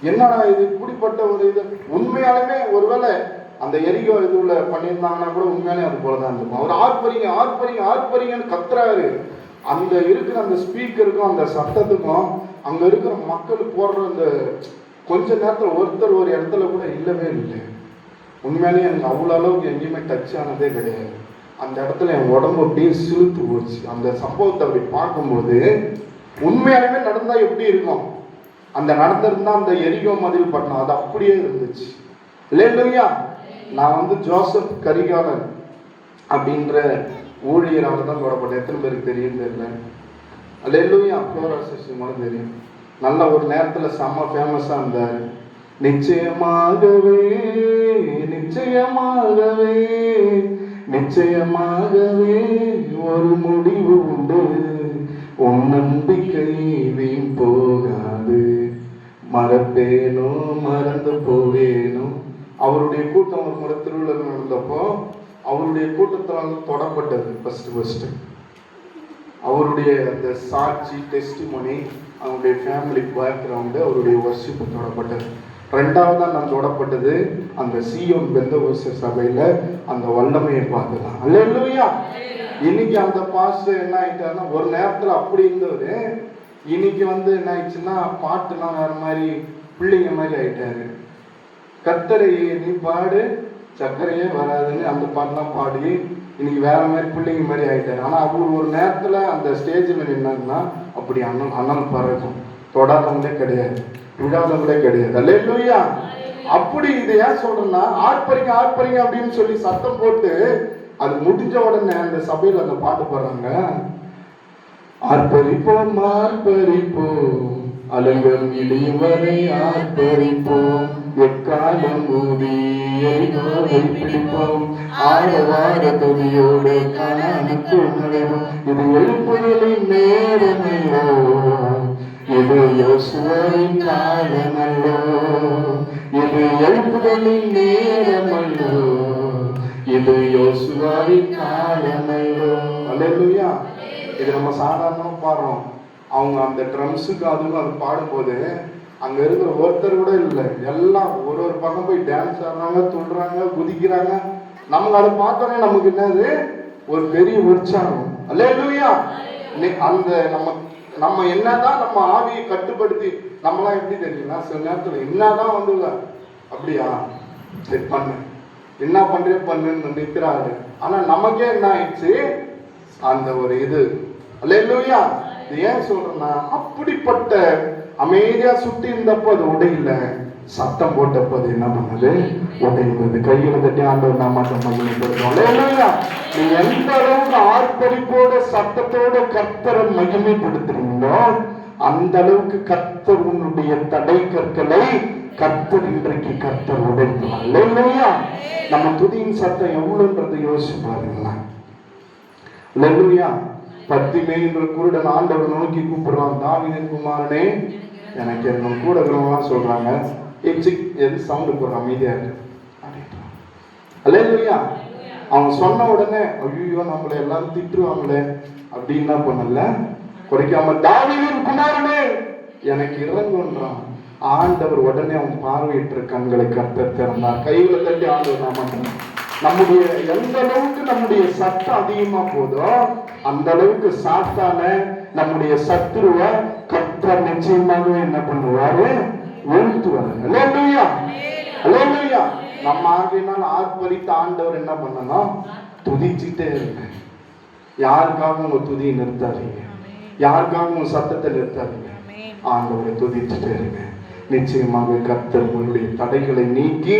என்னடா இது, இப்படிப்பட்ட ஒரு இது. உண்மையாலுமே ஒருவேளை அந்த எரிகோ இதுல பண்ணியிருந்தாங்கன்னா கூட உண்மையாலே அது போலதான் இருக்கும். அவர் ஆர்ப்பரிங்க ஆர்ப்பரிங்க ஆர்ப்பரிங்கன்னு கத்துறாரு. அந்த இருக்கிற அந்த ஸ்பீக்கருக்கும் அந்த சத்தத்துக்கும் அங்க இருக்கிற மக்கள் போடுற அந்த கொஞ்ச நேரத்துல ஒருத்தர் ஒரு இடத்துல கூட இல்லவே இல்லை. உண்மையிலேயே எனக்கு அவ்வளோ அளவுக்கு எங்கேயுமே டச் ஆனதே கிடையாது. அந்த இடத்துல என் உடம்பு அப்படியே சிலுத்து போச்சு. அந்த சம்பவத்தை அப்படி பார்க்கும்போது உண்மையாலுமே நடந்தா எப்படி இருக்கும்? அந்த நடந்திருந்தா அந்த எரிகோ மதில் பட்டணம் அது அப்படியே இருந்துச்சு. இல்லையா? நான் ஜோசப் கரிகாலன் அப்படின்ற ஊழியராக தான் தொடப்பட்டேன். எத்தனை பேருக்கு தெரியும் தெரியல. அல்லேலூயா. ஃப்ளோராசிஸ்டும் தெரியும். நல்ல ஒரு நேரத்துல செம்ம ஃபேமஸா இருந்தாரு. நிச்சயமாகவே நிச்சயமாகவே நிச்சயமாகவே ஒரு முடிவு உண்டு, உன் நம்பிக்கை வீண் போகாது, மறப்பேனோ மறந்து போவேனோ. அவருடைய கூட்டம் ஒரு முறை திருவிழா நடந்தப்போ அவருடைய கூட்டத்தால் தொடப்பட்டது ஃபர்ஸ்ட். அவருடைய அந்த சாட்சி டெஸ்டிமோனி, அவருடைய ஃபேமிலி பேக்ரவுண்டு, அவருடைய வர்ஷிப்பு தொடப்பட்டது. 2வதா நான் தொடப்பட்டது அந்த சீயோன் பெந்தகோஸ்து சபையில அந்த வல்லமையை பார்த்துதான். அல்லேலூயா. இன்னைக்கு அந்த பாஸ்டர் என்ன ஆயிட்டாருன்னா, ஒரு நேரத்துல அப்படி இருந்தவரு இன்னைக்கு என்ன ஆயிடுச்சுன்னா பாட்டுலாம் வேற மாதிரி பிள்ளைங்க மாதிரி ஆயிட்டாரு. கர்த்தரையே நீ பாடு சர்க்கரையே வராதுன்னு அந்த பாட்டுலாம் பாடி இன்னைக்கு வேற மாதிரி பிள்ளைங்க மாதிரி ஆயிட்டாரு. ஆனா அவரு ஒரு நேரத்துல அந்த ஸ்டேஜில் நின்னாங்கன்னா அப்படி அண்ணன் பறக்கும், தொடாதவங்களே கிடையாது, விடாதவங்களே கிடையாது. அல்லேலூயா. அப்படி இதை ஏன் சொல்றேன்னா, ஆர்ப்பரிங்க ஆர்ப்பரிங்க அப்படின்னு சொல்லி சத்தம் போட்டு அது முடிஞ்ச உடனே அந்த சபையில அந்த பாட்டு பாடுறாங்க. ஆர்ப்பரிப்போம் ஆர்ப்பரிப்போம் அலங்கம் இடியும் வரை ஆர்ப்பரிப்போம், எக்காலம் ஊதி எரிகோவை பிடிப்போம், ஆரவார துதியோடு கானானுக்கு நுழைவோம். இது எழுப்புதலின் நேரமல்லோ, இது யோசுவாவின் காலமல்லோ, இது எழுப்புதலின் நேரமல்லோ, இது யோசுவாவின் காலமல்லோ. அல்லேலூயா. இது நம்ம சாதாரணமா பாடுறோம். அவங்க அந்த ட்ரம்ஸுக்கு அதுவும் அது பாடும்போது அங்க இருக்கிற ஒருத்தர் கூட இல்லை, எல்லாம் ஒரு பக்கம் போய் டான்ஸ் ஆடுறாங்க, துள்ளுறாங்க, குதிக்கிறாங்க. நமக்கு அதை பார்த்தோன்னே நமக்கு என்னது ஒரு பெரிய உற்சாகம். அல்லேலூயா. அந்த நம்ம என்னதான் நம்ம ஆவியை கட்டுப்படுத்தி நம்மளாம் எப்படி தெரியுங்களா, சில நேரத்துல என்னதான் அப்படியா சரி பண்ணு, என்ன பண்றே பண்ணுன்னு நிற்கிறாரு. ஆனா நமக்கே என்ன ஆயிடுச்சு, அந்த ஒரு இது. அல்லேலூயா. இது ஏன் சொல்றேன்னா, அப்படிப்பட்ட அமைதியா சுத்தி இருந்தப்போ அது உடையில, சத்தம் போட்டப்போ அது என்ன பண்ணது, உடைந்தது. கையில தட்டி ஆண்டவர் நாம மகிமைப்படுத்தும். அல்லேலூயா. நீ எந்த அளவுக்கு ஆர்ப்பரிப்போட சத்தத்தோட கர்த்தரை மகிமைப்படுத்துறீங்களோ அந்த அளவுக்கு கர்த்தர் உன்னுடைய தடை கற்களை கர்த்தர் இன்றைக்கு கர்த்தர் உடைப்பார். அல்லேலூயா. நம்ம துதியின் சத்தம் எவ்வளவுன்றது யோசிச்சு பாருங்களா. அல்லேலூயா. பத்திமேன்ற குருடன் ஆண்டவர் நோக்கி கூப்பிடுறான், தாவீதின் குமாரனே எனக்கு என்ன கூட இருக்கிறவங்களாம் சொல்றாங்க, எது சவுண்டு போடுற அமைதியா இருக்கு. அல்லேலூயா. அவன் சொன்ன உடனே ஐயோ நம்மளை எல்லாரும் திட்டுவாங்களே அப்படின்னு என்ன பண்ணல, குறைக்காம தாவீதின் குமாரனே எனக்கு இறங்குன்றான். ஆண்டவர் உடனே அவன் பார்வையிட்ட கண்களை கர்த்தர் திறந்தார். கைகளை தட்டி ஆண்டவர் நாம நம்முடைய எந்த அளவுக்கு நம்முடைய சத்தம் அதிகமா போதோ அந்த அளவுக்கு சாத்தான நம்முடைய சத்துருவை கர்த்தர் நிச்சயமாக என்ன பண்ணுவாரு, வீழ்த்துவாரு. அல்லேலூயா. அல்லேலூயா. நம்ம ஆகினால் ஆர்ப்பரித்த ஆண்டவர் என்ன பண்ணணும், துதிச்சுட்டே இருங்க. யாருக்காக உங்க துதியை நிறுத்தாதீங்க, யாருக்காக உங்க சத்தத்தை நிறுத்தாதீங்க. ஆண்டவரை துதிச்சுட்டே இருங்க. நிச்சயமாக கர்த்தர் உங்களுடைய தடைகளை நீக்கி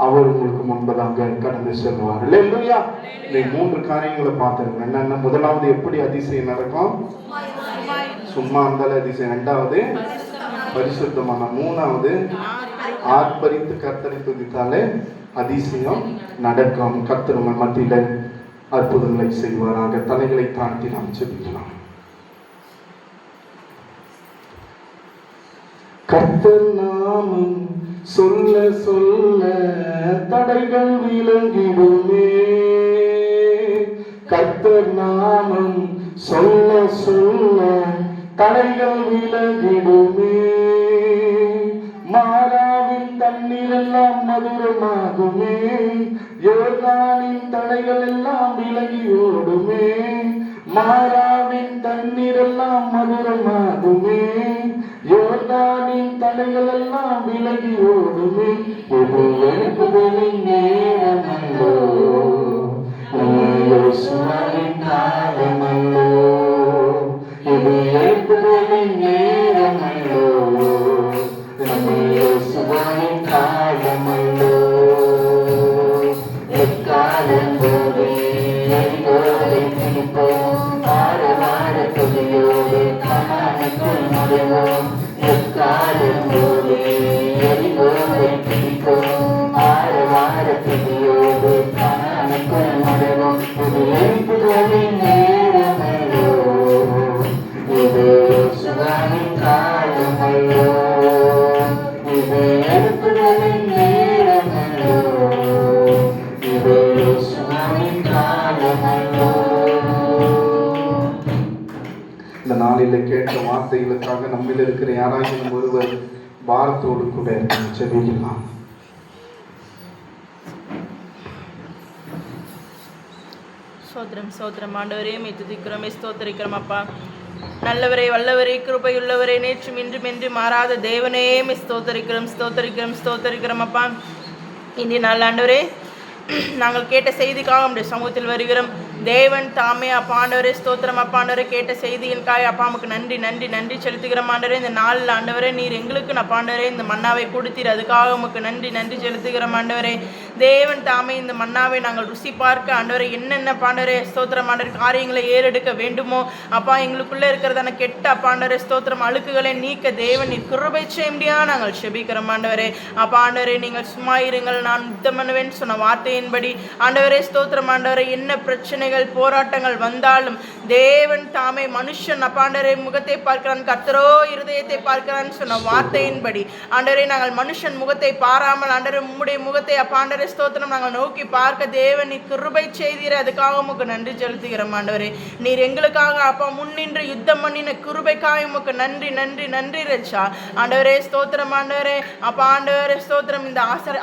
அவர் உங்களுக்கு முன்பதாக கடந்து செல்வார். அல்லேலூயா. இந்த 3 காரியங்களை பார்த்துருங்க. என்னென்ன? முதலாவது, எப்படி அதிசயம் நடக்கும், சும்மா இருந்தாலும் அதிசயம். 2வது பரிசுத்தமான. 3வது ஆர்ப்பரித்து கர்த்தரை துதித்தாலே அதிசயம் நடக்கும். கர்த்தர் உங்கள் மத்தியில அற்புதங்களை செய்வாராக. தலைகளை தாழ்த்தி நாம் ஜெபிக்கலாம். கர்த்தர் நாமம் சொல்ல சொல்ல தடைகள் விலகிடுமே. கர்த்தர் நாமம் சொல்ல சொல்ல தடைகள் விலகிடுமே. மாறாவின் தண்ணீர் எல்லாம் மதுரமாகுமே. யோர்தானின் தடைகள் எல்லாம் விலகி ஓடுமே. மாறாவின் தண்ணீர் எல்லாம் மதுரமாகுமே. யோர்தானின் தடைகள் எல்லாம் விலகி ஓடுமே. இது எழுப்புதலின் நேரமல்லோ, யோசுவாவின் காலமல்லோ. இது எழுப்புதலின் நேரமல்லோ, யோசுவாவின் காலமல்லோ. எக்காலம் போதே எரிகோலை பிடிப்போம், வார வார துதியோடு கனானுக்குள் நுழைவோம். எக்காலம் போதே எரிகோலை பிடிப்போம், வார வார துதியோடு கனானுக்குள் நுழைவோம். இது எழுப்புதலின் நேரமல்லோ, இது யோசுவாவின் காலமல்லோ. இது எழுப்புதலின் நேரமல்லோ, இது யோசுவாவின் காலமல்லோ. இந்த நாளில் கேட்ட வார்த்தைகளுக்காக நம்மில் இருக்கிற யாராயினும் ஒருவர் பாரத்தோடு கூட ஜெபிக்கலாம். சோத்திரம் சோத்திரம் ஆண்டவரே, மை துதிக்கிறோமே, ஸ்தோத்திரிக்கிறோம் அப்பா. நல்லவரே, வல்லவரே, கிருபையுள்ளவரே, நேற்றும் இன்றும் என்று மாறாத தேவனே, மை ஸ்தோத்திரிக்கிறோம் ஸ்தோத்திரிக்கிறோம் ஸ்தோத்திரிக்கிறோம் அப்பா. இன்றைய நாள் ஆண்டவரே, நாங்கள் கேட்ட செய்திக்காக நம்முடைய சமூகத்தில் வருகிறோம். தேவன் தாமே அப்பா ஆண்டவரே ஸ்தோத்திரம் அப்பா ஆண்டவரே. கேட்ட செய்தியின்காய் அப்பா நமக்கு நன்றி நன்றி நன்றி செலுத்துகிறோம் ஆண்டவரே. இந்த நாளில் ஆண்டவரே நீர் எங்களுக்கு அப்பா ஆண்டவரே இந்த மன்னாவை கொடுத்தீர், அதுக்காக உமக்கு நன்றி நன்றி செலுத்துகிறோம் ஆண்டவரே. தேவன் தாமே இந்த மன்னாவை நாங்கள் ருசி பார்க்க ஆண்டவரே என்னென்ன பாண்டவரே ஸ்தோத்திரம் ஆண்டவரே காரியங்களை ஏறெடுக்க வேண்டுமோ அப்பா, எங்களுக்குள்ளே இருக்கிறதான கெட்ட அப்பா ஆண்டவரே ஸ்தோத்திரம் அழுக்குகளை நீக்க தேவன் நீர் கிருபை செய்ய முடியா நாங்கள் செபிக்கிறோம் ஆண்டவரே. அப்பா ஆண்டவரே நீங்கள் சும்மா இருங்கள், நான் யுத்தம் பண்ணுவேன் சொன்ன வார்த்தையின்படி ஆண்டவரே ஸ்தோத்திரம் ஆண்டவரே, என்ன பிரச்சனைகள் போராட்டங்கள் வந்தாலும் தேவன் தாமே மனுஷன் அப்பாண்டவரே முகத்தை பார்க்கிறான், கர்த்தரோ இருதயத்தை பார்க்கிறான் சொன்ன வார்த்தையின்படி ஆண்டவரே நாங்கள் மனுஷன் முகத்தை பாராமல் ஆண்டவரே உம்முடைய முகத்தை அப்பாண்டவரே ஸ்தோத்திரம் நாங்கள் நோக்கி பார்க்க தேவன் நீர் கிருபை செய்தீர், அதுக்காக உமக்கு நன்றி செலுத்துகிறோம் ஆண்டவரே. நீர் எங்களுக்காக அப்பா முன்னின்று யுத்தம் பண்ணின கிருபைக்காக உமக்கு நன்றி நன்றி நன்றி ரட்சா ஆண்டவரே ஸ்தோத்திரம் ஆண்டவரே. அப்பா ஆண்டவரே ஸ்தோத்திரம் இந்த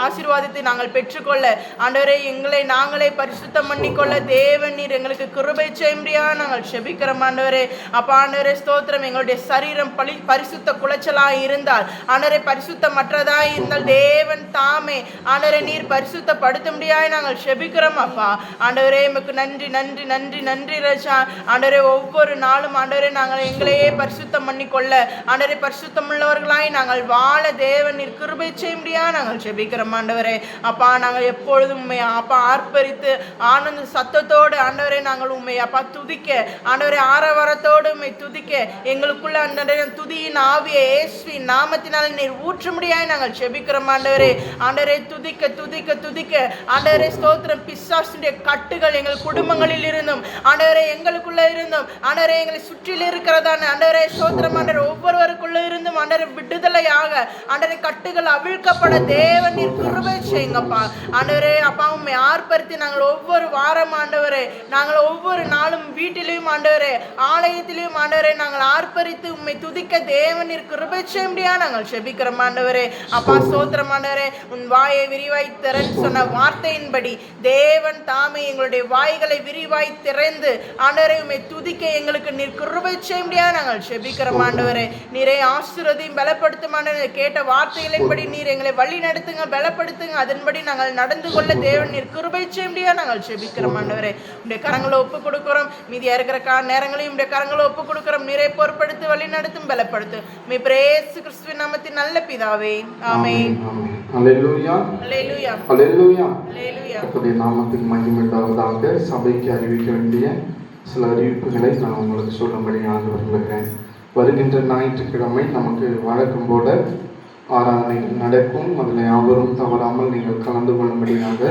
ஆசீர்வாதத்தை நாங்கள் பெற்றுக்கொள்ள ஆண்டவரே எங்களை நாங்களே பரிசுத்தம் பண்ணிக்கொள்ள தேவன் நீர் எங்களுக்கு கிருபை செய்யும்படியா நாங்கள் செபிக்கிறோம் ஆண்டவரே. அப்பா ஆண்டவரே ஸ்தோத்திரம். எங்களுடைய சரீரம் பரிசுத்த குலைச்சலாய் இருந்தால் ஆண்டவரே, பரிசுத்தமற்றதாய் இருந்தால் தேவன் தாமே ஆண்டவரே நீர் பரிசுத்தப்படுத்தும்படியாய் நாங்கள் செபிக்கிறோம் அப்பா. ஆண்டவரே எமக்கு நன்றி நன்றி நன்றி நன்றி ராஜா. ஆண்டவரே ஒவ்வொரு நாளும் ஆண்டவரே நாங்கள் எங்களையே பரிசுத்தம் பண்ணி கொள்ள ஆண்டவரே பரிசுத்தம் உள்ளவர்களாய் நாங்கள் வாழ தேவன் நீர் கிருபை செய்யும்படியா நாங்கள் செபிக்கிறோம் ஆண்டவரே. அப்பா நாங்கள் எப்பொழுதும் உண்மை அப்பா ஆர்ப்பரித்து ஆனந்த சத்தத்தோடு ஆண்டவரே நாங்கள் உண்மை அப்பா துதிக்க ஆண்டவரே ஆரவாரத்தோடு உண்மை துதிக்க எங்களுக்குள்ள ஆண்டவரே துதியின் ஆவியை இயேசுவின் நாமத்தினால் நீர் ஊற்றும்படியாய் நாங்கள் செபிக்கிறோம் ஆண்டவரே. ஆண்டவரே துதிக்க துதிக்க துதிக்க ஆண்டவரே ஸ்தோத்திரம். பிசாசுடைய கட்டுகள் எங்கள் குடும்பங்களில் இருந்தும் ஆண்டவரே எங்களுக்குள்ள இருந்தும் ஆண்டவரே எங்களை சுற்றில் இருக்கிறதான ஆண்டவரே ஸ்தோத்திரம் ஆண்டவரே ஒவ்வொருவருக்குள்ள இருந்தும் ஆண்டவரே விடுதலையாக ஆண்டவரே கட்டுகள் அவிழ்க்கப்பட தேவன் நீர் கிருபை செய்யுங்கப்பா. ஆண்டவரே அப்பா உண்மை ஆர்ப்பரித்து நாங்கள் ஒவ்வொரு வாரம் ஆண்டவரே நாங்கள் ஒவ்வொரு நாளும் வீட்டிலையும் ஆண்டவரே ஆலயத்திலையும் ஆண்டவரே நாங்கள் ஆர்ப்பரித்து உண்மை துதிக்க தேவன் நீர் கிருபை செய்யும்படியா நாங்கள் செபிக்கிறோம் ஆண்டவரே. அப்பா ஸ்தோத்திரம் ஆண்டவரே. உன் வாயை விரிவாய் திறன்னு சொன்ன வார்த்தையின்படி தேவன் தாமே எங்களுடைய வாய்களை விரிவாய் திறந்து ஆண்டவரை உம்மை துதிக்க எங்களுக்கு நீர் கிருபை செய்யும்படியா நாங்கள் செபிக்கிறோம் ஆண்டவரே. நீரை ஆசீர்வதியும் பலப்படுத்தும் ஆண்டவரே. கேட்ட வார்த்தைகளின்படி நீர் எங்களை வழி நடத்துங்க, பலப்படுத்துங்க. அதன்படி நாங்கள் நடந்து கொள்ள தேவன் நீர் கிருபை செய்யும்படியா நாங்கள் செபிக்கிறோம் ஆண்டவரே. உடைய கரங்களை ஒப்பு கொடுக்கிறோம். மீதியா இருக்கிற நேரங்களையும் உடைய கரங்களை ஒப்பு கொடுக்கிறோம். நீரை பொறுப்படுத்தி வழி நடத்தும் பலப்படுத்தும். இயேசு கிறிஸ்துவின் நாமத்தில் நல்ல பிதாவே, ஆமென். அல்லேலூயா அல்லேலூயா அல்லேலூயா. அல்லேலூயா. கர்த்தருடைய நாமத்துக்கு மகிமை உண்டாவதாக. சபைக்கு அறிவிக்க வேண்டிய சில அறிவிப்புகளை நான் உங்களுக்கு சொல்லும்படியாக விரும்புகிறேன். வருகின்ற ஞாயிற்றுக்கிழமை நமக்கு வழக்கம் போல ஆராதனை நடக்கும். அதில் யாவரும் தவறாமல் நீங்கள் கலந்து கொள்ளும்படியாக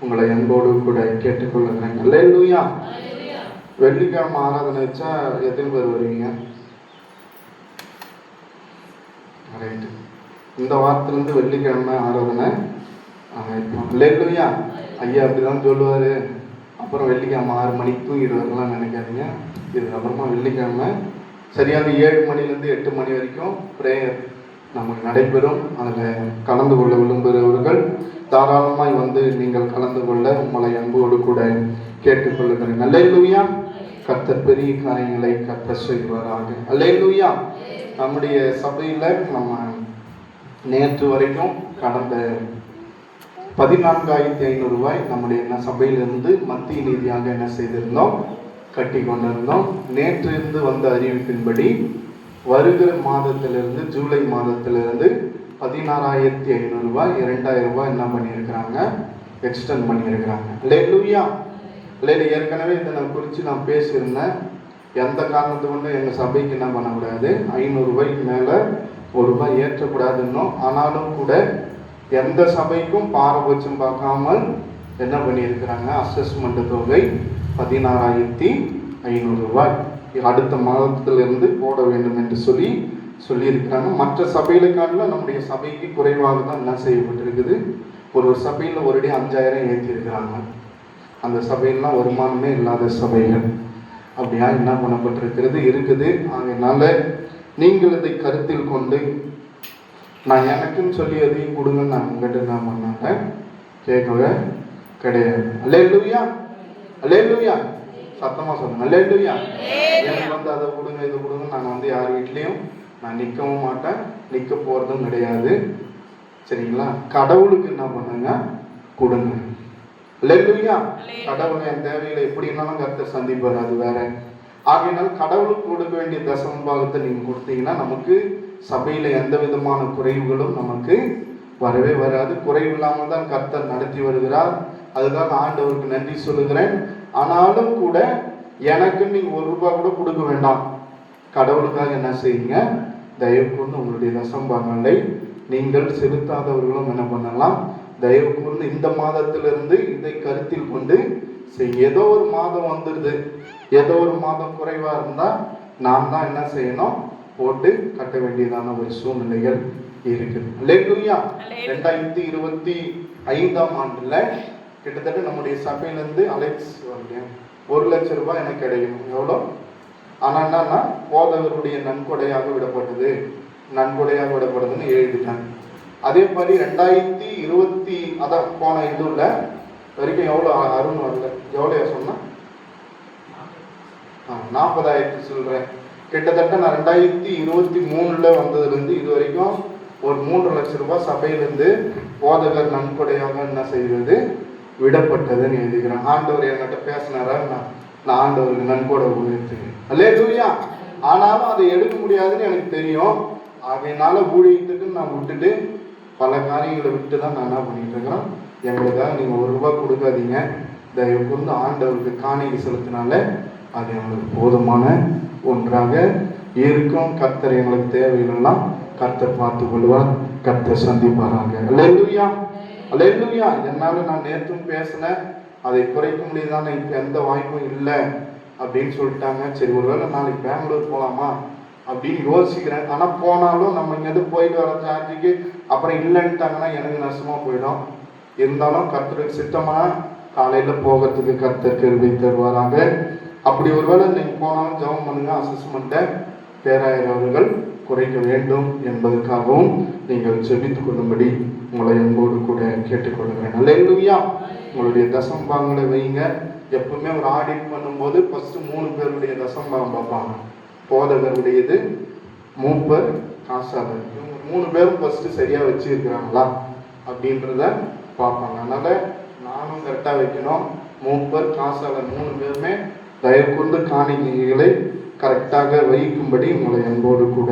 உங்களை அன்போடு கூட கேட்டுக்கொள்ளுகிறேன். அல்லேலூயா. வெள்ளிக்கிழமை ஆராதனை வச்சா எத்தனை பேர் வருவீங்க? ரைட்டு. இந்த வாரத்திலிருந்து வெள்ளிக்கிழமை ஆராதனை அல்லேலூயா. ஐயா அப்படிதான் சொல்லுவார். அப்புறம் வெள்ளிக்கிழமை 6 மணிக்கு தூங்கிடுவார்லாம் நினைக்காதீங்க. இதுக்கப்புறமா வெள்ளிக்கிழமை சரியாக 7 மணிலேருந்து 8 மணி வரைக்கும் ப்ரேயர் நமக்கு நடைபெறும். அதில் கலந்து கொள்ள விரும்புகிறவர்கள் தாராளமாய் வந்து நீங்கள் கலந்து கொள்ள உங்களை அன்போடு கூட கேட்டுக்கொள்ளுகிறேன். அல்லேலூயா. கர்த்தர் பெரிய காரியங்களை கர்த்தர் செய்வாராக. அல்லேலூயா. நம்முடைய சபையில் நம்ம நேற்று வரைக்கும் கடந்த 14,500 ரூபாய் நம்முடைய சபையிலிருந்து மத்திய நிதியாக என்ன செய்திருந்தோம், கட்டி கொண்டிருந்தோம். நேற்று இருந்து வந்த அறிவிப்பின்படி வருகிற மாதத்திலிருந்து ஜூலை மாதத்திலிருந்து 16,500 ரூபாய் 2,000 ரூபாய் என்ன பண்ணியிருக்கிறாங்க, எக்ஸ்டெண்ட் பண்ணியிருக்கிறாங்க. அல்லேலூயா. இல்லை ஏற்கனவே இதனை குறித்து நான் பேசியிருந்தேன். எந்த காரணத்து கொண்டும் எங்கள் சபைக்கு என்ன பண்ணக்கூடாது, 500 ரூபாய்க்கு மேலே 1 ரூபாய் ஏற்றக்கூடாதுன்னோ. ஆனாலும் கூட எந்த சபைக்கும் பாரபட்சம் பார்க்காமல் என்ன பண்ணியிருக்கிறாங்க, அசஸ்மெண்ட் தொகை 16,500 ரூபாய் அடுத்த மாதத்திலிருந்து போட வேண்டும் என்று சொல்லியிருக்கிறாங்க. மற்ற சபையில காட்டிலும் நம்முடைய சபைக்கு குறைவாக தான் என்ன செய்யப்பட்டிருக்குது. ஒரு சபையில் ஒரு அடி 5,000 ஏற்றிருக்கிறாங்க. அந்த சபையெல்லாம் வருமானமே இல்லாத சபைகள் அப்படியா என்ன பண்ணப்பட்டிருக்கிறது இருக்குது. அதனால நீங்கள் இதை கருத்தில் கொண்டு நான் எனக்குன்னு சொல்லி எதையும் கொடுங்கன்னு நான் உங்கள்கிட்ட என்ன பண்ணாங்க கேட்கவே கிடையாது. அல்லேலூயா. அல்லேலூயா. சத்தமாக சொல்லுங்க. அல்லேலூயா. எனக்கு வந்து அதை கொடுங்க இதை கொடுங்க நான் வந்து யார் வீட்லேயும் நான் நிற்கவும் மாட்டேன், நிற்க போகிறதும் கிடையாது. சரிங்களா? கடவுளுக்கு என்ன பண்ணுங்க, கொடுங்க. அல்லேலூயா. கடவுளை என் தேவைகளை எப்படின்னாலும் கர்த்தர் சந்திப்பார், அது வேற. ஆகையினால் கடவுளுக்கு கொடுக்க வேண்டிய தசமபாகத்தை நீங்கள் கொடுத்தீங்கன்னா நமக்கு சபையில் எந்த விதமான குறைவுகளும் நமக்கு வரவே வராது. குறைவு இல்லாமல் தான் கர்த்தர் நடத்தி வருகிறார். அதுதான் ஆண்டவருக்கு நன்றி சொல்லுகிறேன். ஆனாலும் கூட எனக்கு நீங்கள் 1 ரூபாய் கூட கொடுக்க வேண்டாம். கடவுளுக்காக என்ன செய்யுங்க, தயவு கொண்டு உங்களுடைய தசமபாகங்களை நீங்கள் செலுத்தாதவர்களும் என்ன பண்ணலாம், தயவு கொண்டு இந்த மாதத்திலிருந்து இதை கருத்தில் கொண்டு செய்ய. ஏதோ ஒரு மாதம் வந்துடுது, ஏதோ ஒரு மாதம் குறைவாக இருந்தால் நாம் தான் என்ன செய்யணும், போட்டு கட்ட வேண்டியதான ஒரு சூழ்நிலைகள் இருக்குது. அல்லேலூயா. 2025ஆம் ஆண்டுல கிட்டத்தட்ட நம்முடைய சபையிலேருந்து அலெக்ஸ் 1 லட்சம் ரூபாய் எனக்கு கிடைக்கும். எவ்வளோ? ஆனால் என்னன்னா போதவருடைய நன்கொடையாக விடப்படுதுன்னு எழுதிட்டாங்க. அதே மாதிரி 2020 அதான் போன இதுல வரைக்கும் எவ்வளோ அருண் வரல, எவ்வளோ சொன்னா 40,000 சொல்கிறேன். கிட்டத்தட்ட நான் 2023 வந்ததுலேருந்து இது வரைக்கும் ஒரு 3 லட்சம் ரூபாய் சபையிலேருந்து போதகர் நன்கொடையாக என்ன செய்வது விடப்பட்டதுன்னு எழுதிக்கிறேன். ஆண்டவர் என்கிட்ட பேசினாரா, நான் ஆண்டவருக்கு நன்கொடை உயர்த்துவேன். அல்லேலூயா. ஆனாலும் அதை எடுக்க முடியாதுன்னு எனக்கு தெரியும். அதனால ஊழியத்துக்கு நான் விட்டுட்டு பல காரியங்களை விட்டு தான் நான் என்ன பண்ணிட்டு இருக்கிறேன். எங்களுக்காக நீங்கள் 1 ரூபாய் கொடுக்காதீங்க, தயவு கொண்டு ஆண்டவருக்கு காணிக்கை செலுத்தினால அது எங்களுக்கு போதுமான ஒன்றாக இருக்கும். கர்த்தர் எங்களுக்கு தேவையில்லாம் கர்த்தர் பார்த்து கொள்வார், கர்த்தர் சந்திப்பாராங்க. அல்லேலூயா, அல்லேலூயா. என்னால் நான் நேற்றும் பேசினேன், அதை குறைக்க முடியுதானே, இப்போ எந்த வாய்ப்பும் இல்லை அப்படின்னு சொல்லிட்டாங்க. சரி, ஒருவேளை நாளைக்கு பெங்களூர் போகலாமா அப்படின்னு யோசிக்கிறேன். ஆனால் போனாலும் நம்ம இங்கேருந்து போயிட்டு வர சார்ஜுக்கு அப்புறம் இல்லைன்ட்டாங்கன்னா எனக்கு நஷ்டமாக போயிடும். இருந்தாலும் கர்த்தருக்கு சித்தமாக காலையில் போகிறதுக்கு கர்த்தர் கிருபை தருவாராங்க. அப்படி ஒருவேளை நீங்கள் போனாலும் ஜெபம் பண்ணுங்க, அசஸ்மெண்ட்டை பேராயர் அவர்கள் குறைக்க வேண்டும் என்பதற்காகவும் நீங்கள் செபித்துக் கொள்ளும்படி உங்களை அன்போடு கூட கேட்டுக்கொள்கிறேன். அல்லேலூயா. உங்களுடைய தசம்பாங்களை வைங்க. எப்பவுமே ஒரு ஆடிட் பண்ணும்போது ஃபர்ஸ்ட் 3 பேருடைய தசம்பாகம் பார்ப்பாங்க. போதகருடையது, மூப்பர், காசாளர். இவங்க 3 பேரும் ஃபர்ஸ்ட் சரியா வச்சிருக்கிறாங்களா அப்படின்றத பார்ப்பாங்க. அதனால நானும் கரெக்டாக வைக்கணும். மூப்பர், காசாளர் 3 பேருமே தயவு கொண்டு காணிக்கைகளை கரெக்டாக வைக்கும்படி உங்களை அன்போடு கூட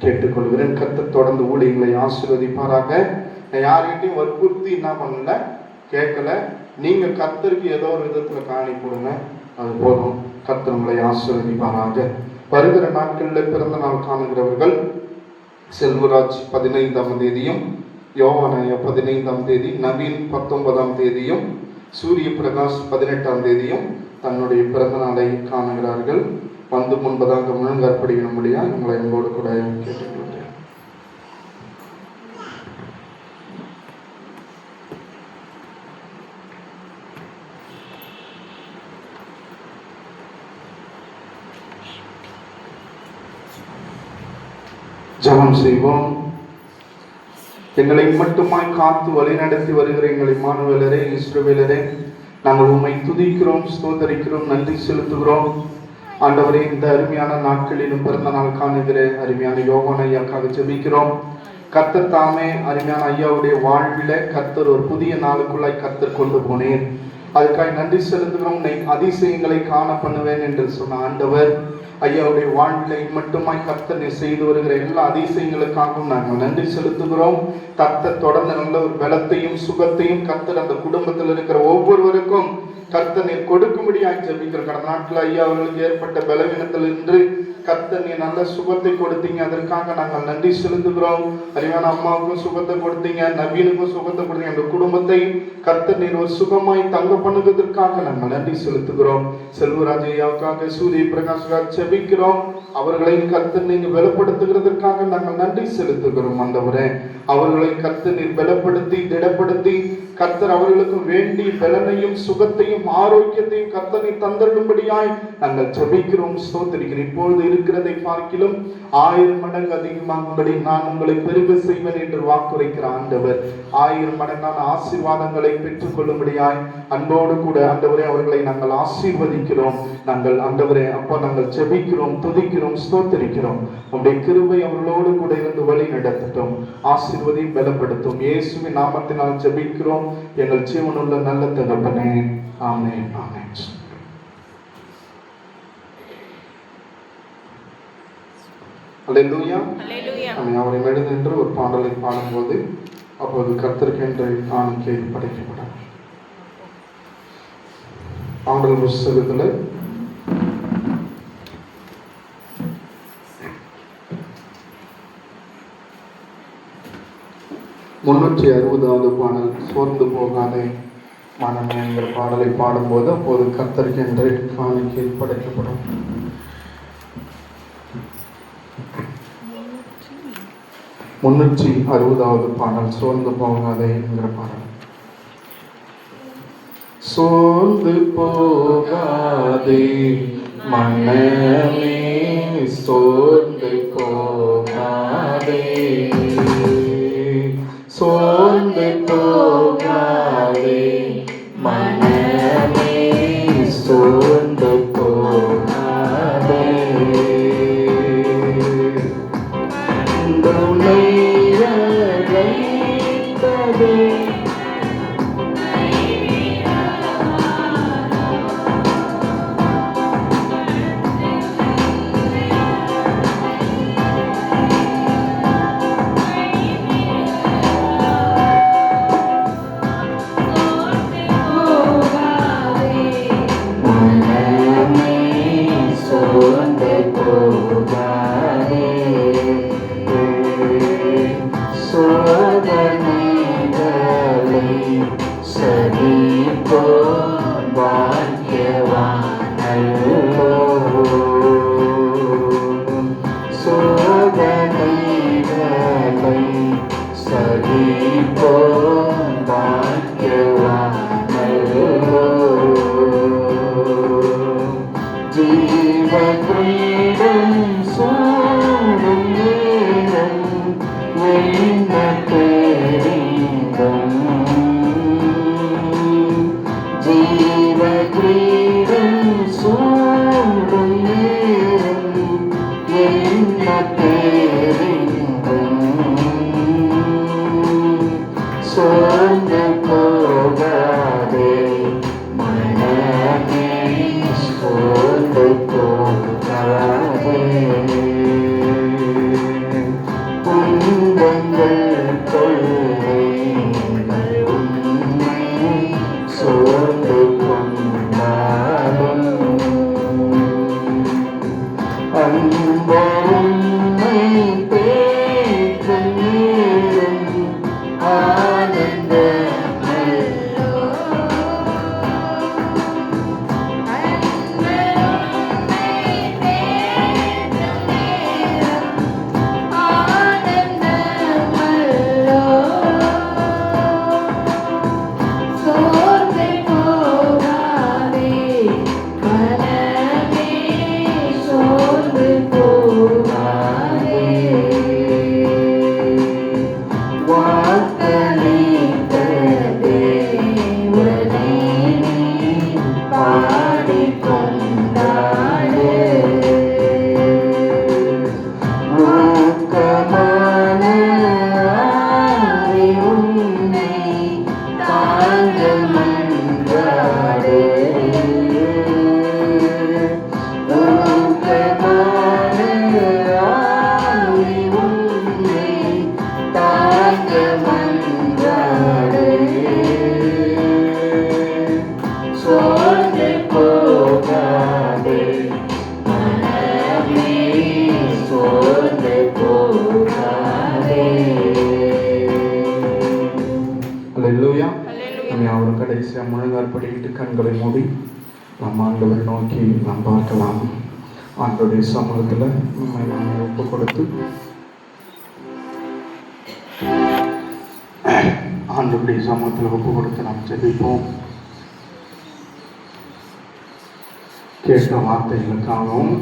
கேட்டுக்கொள்கிறேன். கர்த்தர் தொடர்ந்து ஊழியர்களை ஆசீர்வதிப்பாராக. நான் யார்கிட்டையும் வற்புறுத்தி என்ன பண்ணல, கேட்கல. நீங்கள் கர்த்தருக்கு ஏதோ ஒரு விதத்தில் காணி கொடுங்க, அது போதும். கர்த்தர் உங்களை ஆசீர்வதிப்பாராக. வருகிற நாட்களில் பிறந்த நாள் காணுகிறவர்கள் செல்வராஜ் 15ஆம் தேதியும், யோவானையா 15ஆம் தேதி, நவீன் 19ஆம் தேதியும், சூரிய பிரகாஷ் 18ஆம் தேதியும் தன்னுடைய பிறந்த நாளை காணுகிறார்கள். வந்து முன்பதாக முழங்கற்படியிடும்படியா உங்களை அன்போடு கூட கேட்டுக்கொள்கிறேன். ஜெபம் செய்வோம். எங்களை மட்டுமாய் காத்து வழிநடத்தி வருகிற எங்கள் இம்மானுவேலரே, இஸ்ரவேலரே, நாங்கள் உம்மை துதிக்கிறோம், ஸ்தோத்தரிக்கிறோம், நன்றி செலுத்துகிறோம். ஆண்டவரே, இந்த அருமையான நாட்களிலும் பிறந்த நாள் காணுகிற அருமையான யோவான் ஐயாக்காக ஜெபிக்கிறோம். கர்த்தர் தாமே அருமையான ஐயாவுடைய வாழ்வில கர்த்தர் ஒரு புதிய நாளுக்குள்ளாய் கர்த்தர் கொண்டு போனேன். அதுக்காக நன்றி செலுத்துகிறோம். அதிசயங்களை காண பண்ணுவேன் என்று சொன்ன ஆண்டவர் ஐயாவுடைய வாழ்விலை மட்டுமாய் கர்த்தர் செய்து வருகிற எல்லா அதிசயங்களுக்காகவும் நாங்கள் நன்றி செலுத்துகிறோம். கர்த்தர் தொடர்ந்து நல்ல ஒரு பலத்தையும் சுகத்தையும் கர்த்தர் அந்த குடும்பத்தில் இருக்கிற ஒவ்வொருவருக்கும் கர்த்தர் நீர் கொடுக்கும்படியாக ஜெபிக்கிற. கடந்த நாட்கள் ஐயா அவர்களுக்கு ஏற்பட்ட பலவீனத்தில் இன்று கர்த்தர் நீர் நல்ல சுகத்தை கொடுத்தீங்க, அதற்காக நாங்கள் நன்றி செலுத்துகிறோம். அறிவான அம்மாவுக்கும் சுகத்தை கொடுத்தீங்க, நவீனுக்கும் சுகத்தை கொடுத்தீங்க. அந்த குடும்பத்தை கர்த்தர் நீர் ஒரு சுகமாய் தங்க பண்ணுவதற்காக நாங்கள் நன்றி செலுத்துகிறோம். செல்வராஜ் ஐயாவுக்காக, சூரிய பிரகாஷுக்காக ஜெபிக்கிறோம். அவர்களையும் கர்த்தர் நீங்க பலப்படுத்துகிறதற்காக நாங்கள் நன்றி செலுத்துகிறோம். ஆண்டவரே, அவர்களை கர்த்தர் நீர் பலப்படுத்தி திடப்படுத்தி கர்த்தர் அவர்களுக்கு வேண்டி பலனையும் சுகத்தையும் ஆரோக்கியத்தையும் கர்த்தரை தந்தரும்படியாய் நாங்கள் ஜெபிக்கிறோம், ஸ்தோத்திரிக்கிறோம். இப்பொழுது இருக்கிறதை பார்க்கிலும் 1000 மடங்கு அதிகமாகும்படி நான் உங்களை பெருக செய்வேன் என்று வாக்குரைக்கிற ஆண்டவர் 1000 மடங்கான ஆசீர்வாதங்களை பெற்றுக் கொள்ளும்படியாய் அன்போடு கூட ஆண்டவரே அவர்களை நாங்கள் ஆசீர்வதிக்கிறோம். நாங்கள் ஆண்டவரே அப்பா நாங்கள் ஜெபிக்கிறோம், துதிக்கிறோம், ஸ்தோத்திரிக்கிறோம். உங்களுடைய கிருபை அவர்களோடு கூட இருந்து வழி நடத்தட்டும், ஆசீர்வதி பலப்படுத்தும். இயேசுவின் நாமத்தினால் ஜெபிக்கிறோம் எங்கள் ஜீவனுள்ள நல்ல தகப்பனே, ஆமென், ஆமென். அல்லேலூயா. நாம் அவரை மெழுது என்று ஒரு பாடலை பாடும்போது அப்போது கர்த்தருக்கு என்று காணிக்கை படைக்கப்படும். பாடல் புஸ்தகத்தில் 360வது பாடல் சோர்ந்து போகாதே மனமே என்கிற பாடலை பாடும்போது அப்போது கர்த்தருக்கு என்று காணிக்கை படைக்கப்படும். 360வது பாடல் சோர்ந்து போகாதே என்கிற பாடல். சோர்ந்து போகாதே மனமே, சோர்ந்து போகாதே, சோர்ந்து போகாதே மனமே, சோர்ந்து போகாதே. உன்னை அழைத்ததே முழங்காற்படிக்கிட்டு கண்களை மூடி நம்ம ஆண்டவரை நோக்கி நாம் பார்க்கலாம். ஆண்டவருடைய சமூகத்தில் நம்மை நாமே ஒப்பு கொடுத்து ஆண்டவருடைய சமூகத்தில் ஒப்பு கொடுத்து நாம் ஜெபிப்போம். கேட்ட வார்த்தைகளுக்காகவும்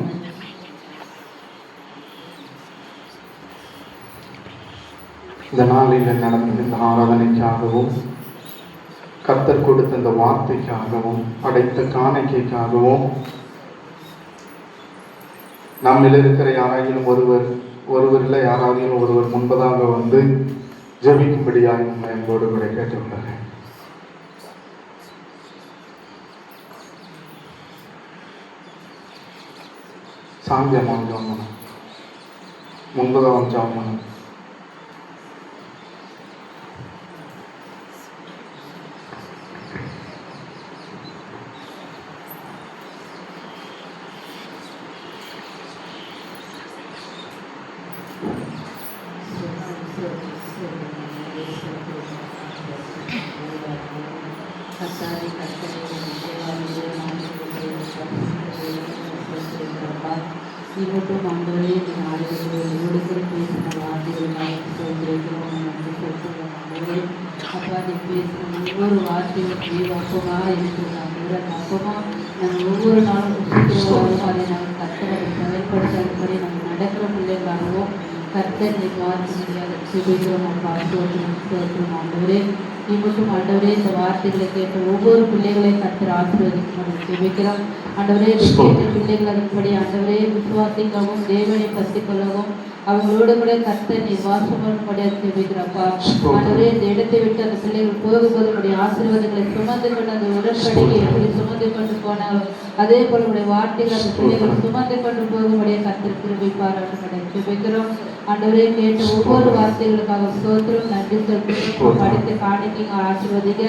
இந்த நாளில் நடந்த இந்த ஆராதனைக்காகவும் கர்த்தர் கொடுத்த இந்த வார்த்தைக்காகவும் படைத்த காணிக்கைக்காகவும் நம்மில் இருக்கிற யாராயிலும் ஒருவரில் யாராவது ஒருவர் முன்பதாக வந்து ஜெபிக்கும்படியாக நம்ம என்போடு கூட கேட்டுக்கொள்கிறேன். சாங்கியமான ஜாமன் முன்பதாக ஜாமன் இவட்டும் ஆண்டவரே இந்த நாடுகளில் ஒருவர் பேசின வார்த்தைகளுக்காக சொல்கிறோம். ஆண்டவரே அப்பா நீ பேசின ஒவ்வொரு வார்த்தையும் தீவப்பமாக இருக்கிறது. ஆண்டவரை அப்பமாக நாங்கள் ஒவ்வொரு நாளும் சுற்றுவாரும் அதை நாங்கள் கர்த்தரை செயல்படுத்தும்படி நாங்கள் நடக்கிற பிள்ளைகளாகவும் கர்த்தர் நீ பார்க்க முடியாது சுபிக்கிறோம். அப்பா சோத்திரம் ஆண்டவரே நீ மட்டும் ஆண்டவரே இந்த வார்த்தைகளை கேட்ட ஒவ்வொரு பிள்ளைகளையும் கர்த்தர் ஆசீர்வதிக்கும் ஜெபிக்கிறோம். ஆண்டவரே கேட்ட பிள்ளைகள் அதன்படி ஆண்டவரே விசுவாசிக்கவும் தேவனை பற்றி கொள்ளவும் அவங்களோடு கூட கர்த்தர் நீர் வாசம் பண்ணும்படியாக ஜெபிக்கிறப்பா. ஆண்டவரே, இந்த இடத்தை விட்டு அந்த பிள்ளைகள் போகும்போது உடைய ஆசீர்வாதங்களை சுமந்து கொண்டு அந்த உடன்படிக்கை எப்படி சுமந்து கொண்டு போனாலும் அதே போல உடைய வார்த்தைகள் அந்த பிள்ளைகள் சுமந்து கொண்டு போகும்படியாக கர்த்தர் கிருபை பாராட்டும்படியாக ஜெபிக்கிறோம். ஆண்டவரே, கேட்ட ஒவ்வொரு வார்த்தைகளுக்காக ஸ்தோத்திரம், நன்றி சொல்கிறோம். படித்த காணிக்கைங்க ஆசீர்வதிக்க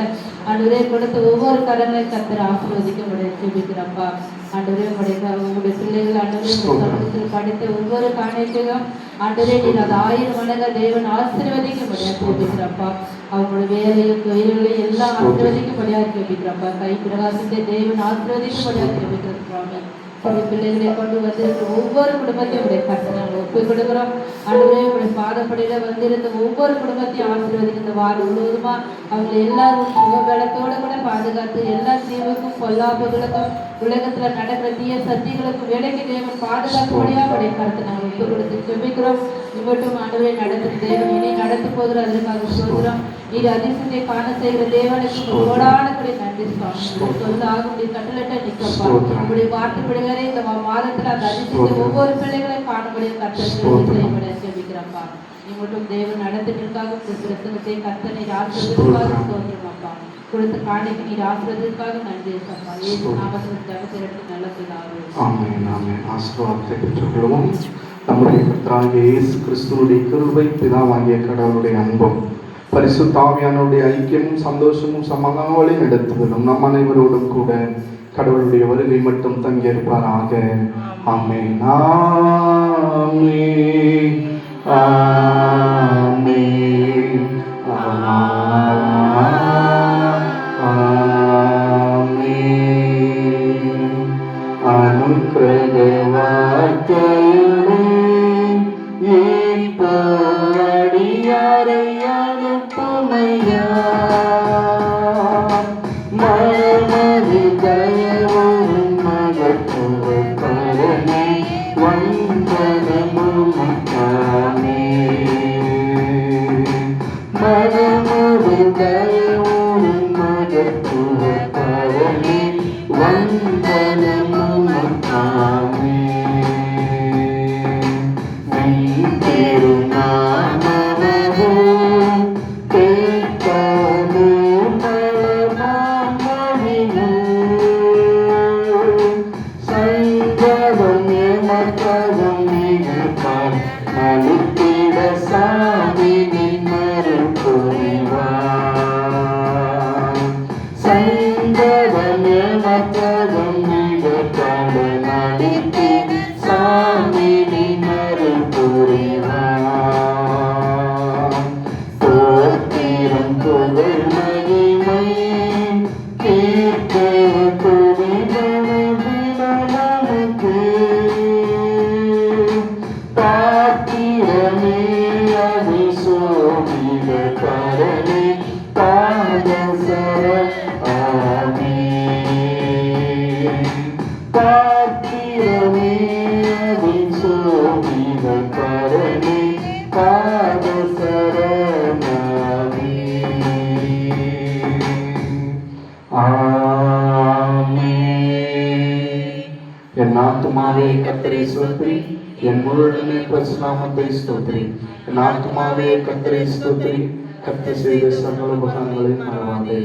ஆண்டவரே, கொடுத்த ஒவ்வொரு கடனை கர்த்தர் ஆசீர்வதிக்க முடியாது ஜெபிக்கிறப்பா. ஆண்டவரே, உங்களுடைய பிள்ளைகள் ஆண்டவரே சமூகத்தில் படித்த ஒவ்வொரு காணிக்கையும் ஆண்டவரே நீர் அது 1000 மடங்கு தேவன் ஆசீர்வதிக்க முடியாது ஜெபிக்கிறப்பா. அவங்களுடைய வேலையும் தொழில்களையும் எல்லாம் ஆசீர்வதிக்க முடியாது ஜெபிக்கிறப்பா. கை பிரகாசத்தை தேவன் ஆசீர்வதிக்க முடியாது ஜெபிக்கிறோம் சுவாமி. சிறு பிள்ளைகளை கொண்டு வந்திருக்கிற ஒவ்வொரு குடும்பத்தையும் உடைய கர்த்தர் ஒப்புக் கொடுக்கிறோம். ஆண்டவரே, உடைய பாதப்படியில வந்திருந்த ஒவ்வொரு குடும்பத்தையும் ஆசீர்வதிக்க இந்த வாரம் முழுவதுமா அவங்க எல்லாரும் சுகபலத்தோடு கூட பாதுகாத்து எல்லா தீவுக்கும் பொல்லாப்புகளுக்கும் உலகத்துல நடக்கிற தீய சக்திகளுக்கும் விலகி தேவன் பாதுகாக்கபடியா உடைய கருத்தை நாங்கள் ஒப்புக் கொடுத்து ஜெபிக்கிறோம். இவட்டும் ஆண்டவரை நடத்தும் தேவன் இனி நடத்த போகிற அதற்காக சொல்கிறோம். நீர் அதிசயத்தை காண செய்கிற தேவனுக்கு கோடான கூட நன்றி சுவாமி. சொல்ல ஆகும்படி கட்டளட்ட நிற்கப்பா. உங்களுடைய வார்த்தை பிள்ளைகளே இந்த மாதத்துல அந்த அதிசயத்தை ஒவ்வொரு பிள்ளைகளையும் காணும்படிய கர்த்தர் செய்யப்பட ஜெபிக்கிறப்பா. நீ மட்டும் தேவன் நடத்திற்காக கிறிஸ்துவத்தை கர்த்தர் நீர் ஆசீர்வதிக்காக சோதரமாப்பா. கொடுத்த காணிக்கு நீர் ஆசீர்வதிக்காக நன்றி அப்பா. இயேசு நாமத்தில் ஜெபத்திற்கு நல்ல பிதாவே. ஆமென் ஆமென். ஆசீர்வாதத்தை பெற்றுக்கொள்வோம். நம்முடைய கர்த்தராகிய இயேசு கிறிஸ்துவுடைய கிருபை, பிதாவாகிய கடவுளுடைய அன்பும் பரிசுத்த ஆவியானவருடைய ஐக்கியமும் சந்தோஷமும் சமாதானம் வழி நடத்துவதும் நம் அனைவரோடும் கூட கடவுளுடைய வருகை மட்டும் தங்கியிருப்பாராக. ஆமென் ஆமென் ஆமென் ஆமென். அனுக்கிரக வார்த்தையுடன் அடியாரை அனுப்புமையா. மனமது தயவும் மகத்துவ கருணை வந்தனமும் தானே. மனமது தயவும் மகத்துவ கருணை வந்தனமும் தானே. என் ஆத்துமாவே கர்த்தரை ஸ்தோத்திரி, என் முழுவதுமே பரிசுநாமத்தை ஸ்தோத்திரி. என் ஆத்துமாவே கர்த்தரை ஸ்தோத்திரி, கர்த்தர் செய்த சகல உபகாரங்களை மறவாதே.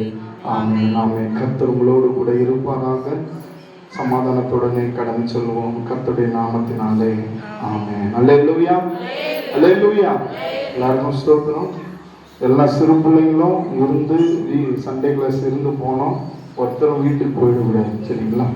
ஆமென் ஆமென். கர்த்தர் உங்களோடு கூட இருப்பாராக. சமாதானத்துடனே கடந்து சொல்லுவோம் கர்த்தருடைய நாமத்தினாலே. ஆமென். அல்லேலூயா அல்லேலூயா. எல்லாருக்கும் ஸ்தோத்திரம். எல்லா சிறு பிள்ளைங்களும் இருந்து சண்டே கிளாஸ் இருந்து போனோம். ஒருத்தரும் வீட்டுக்கு போயிடக்கூடாது, சரிங்களா?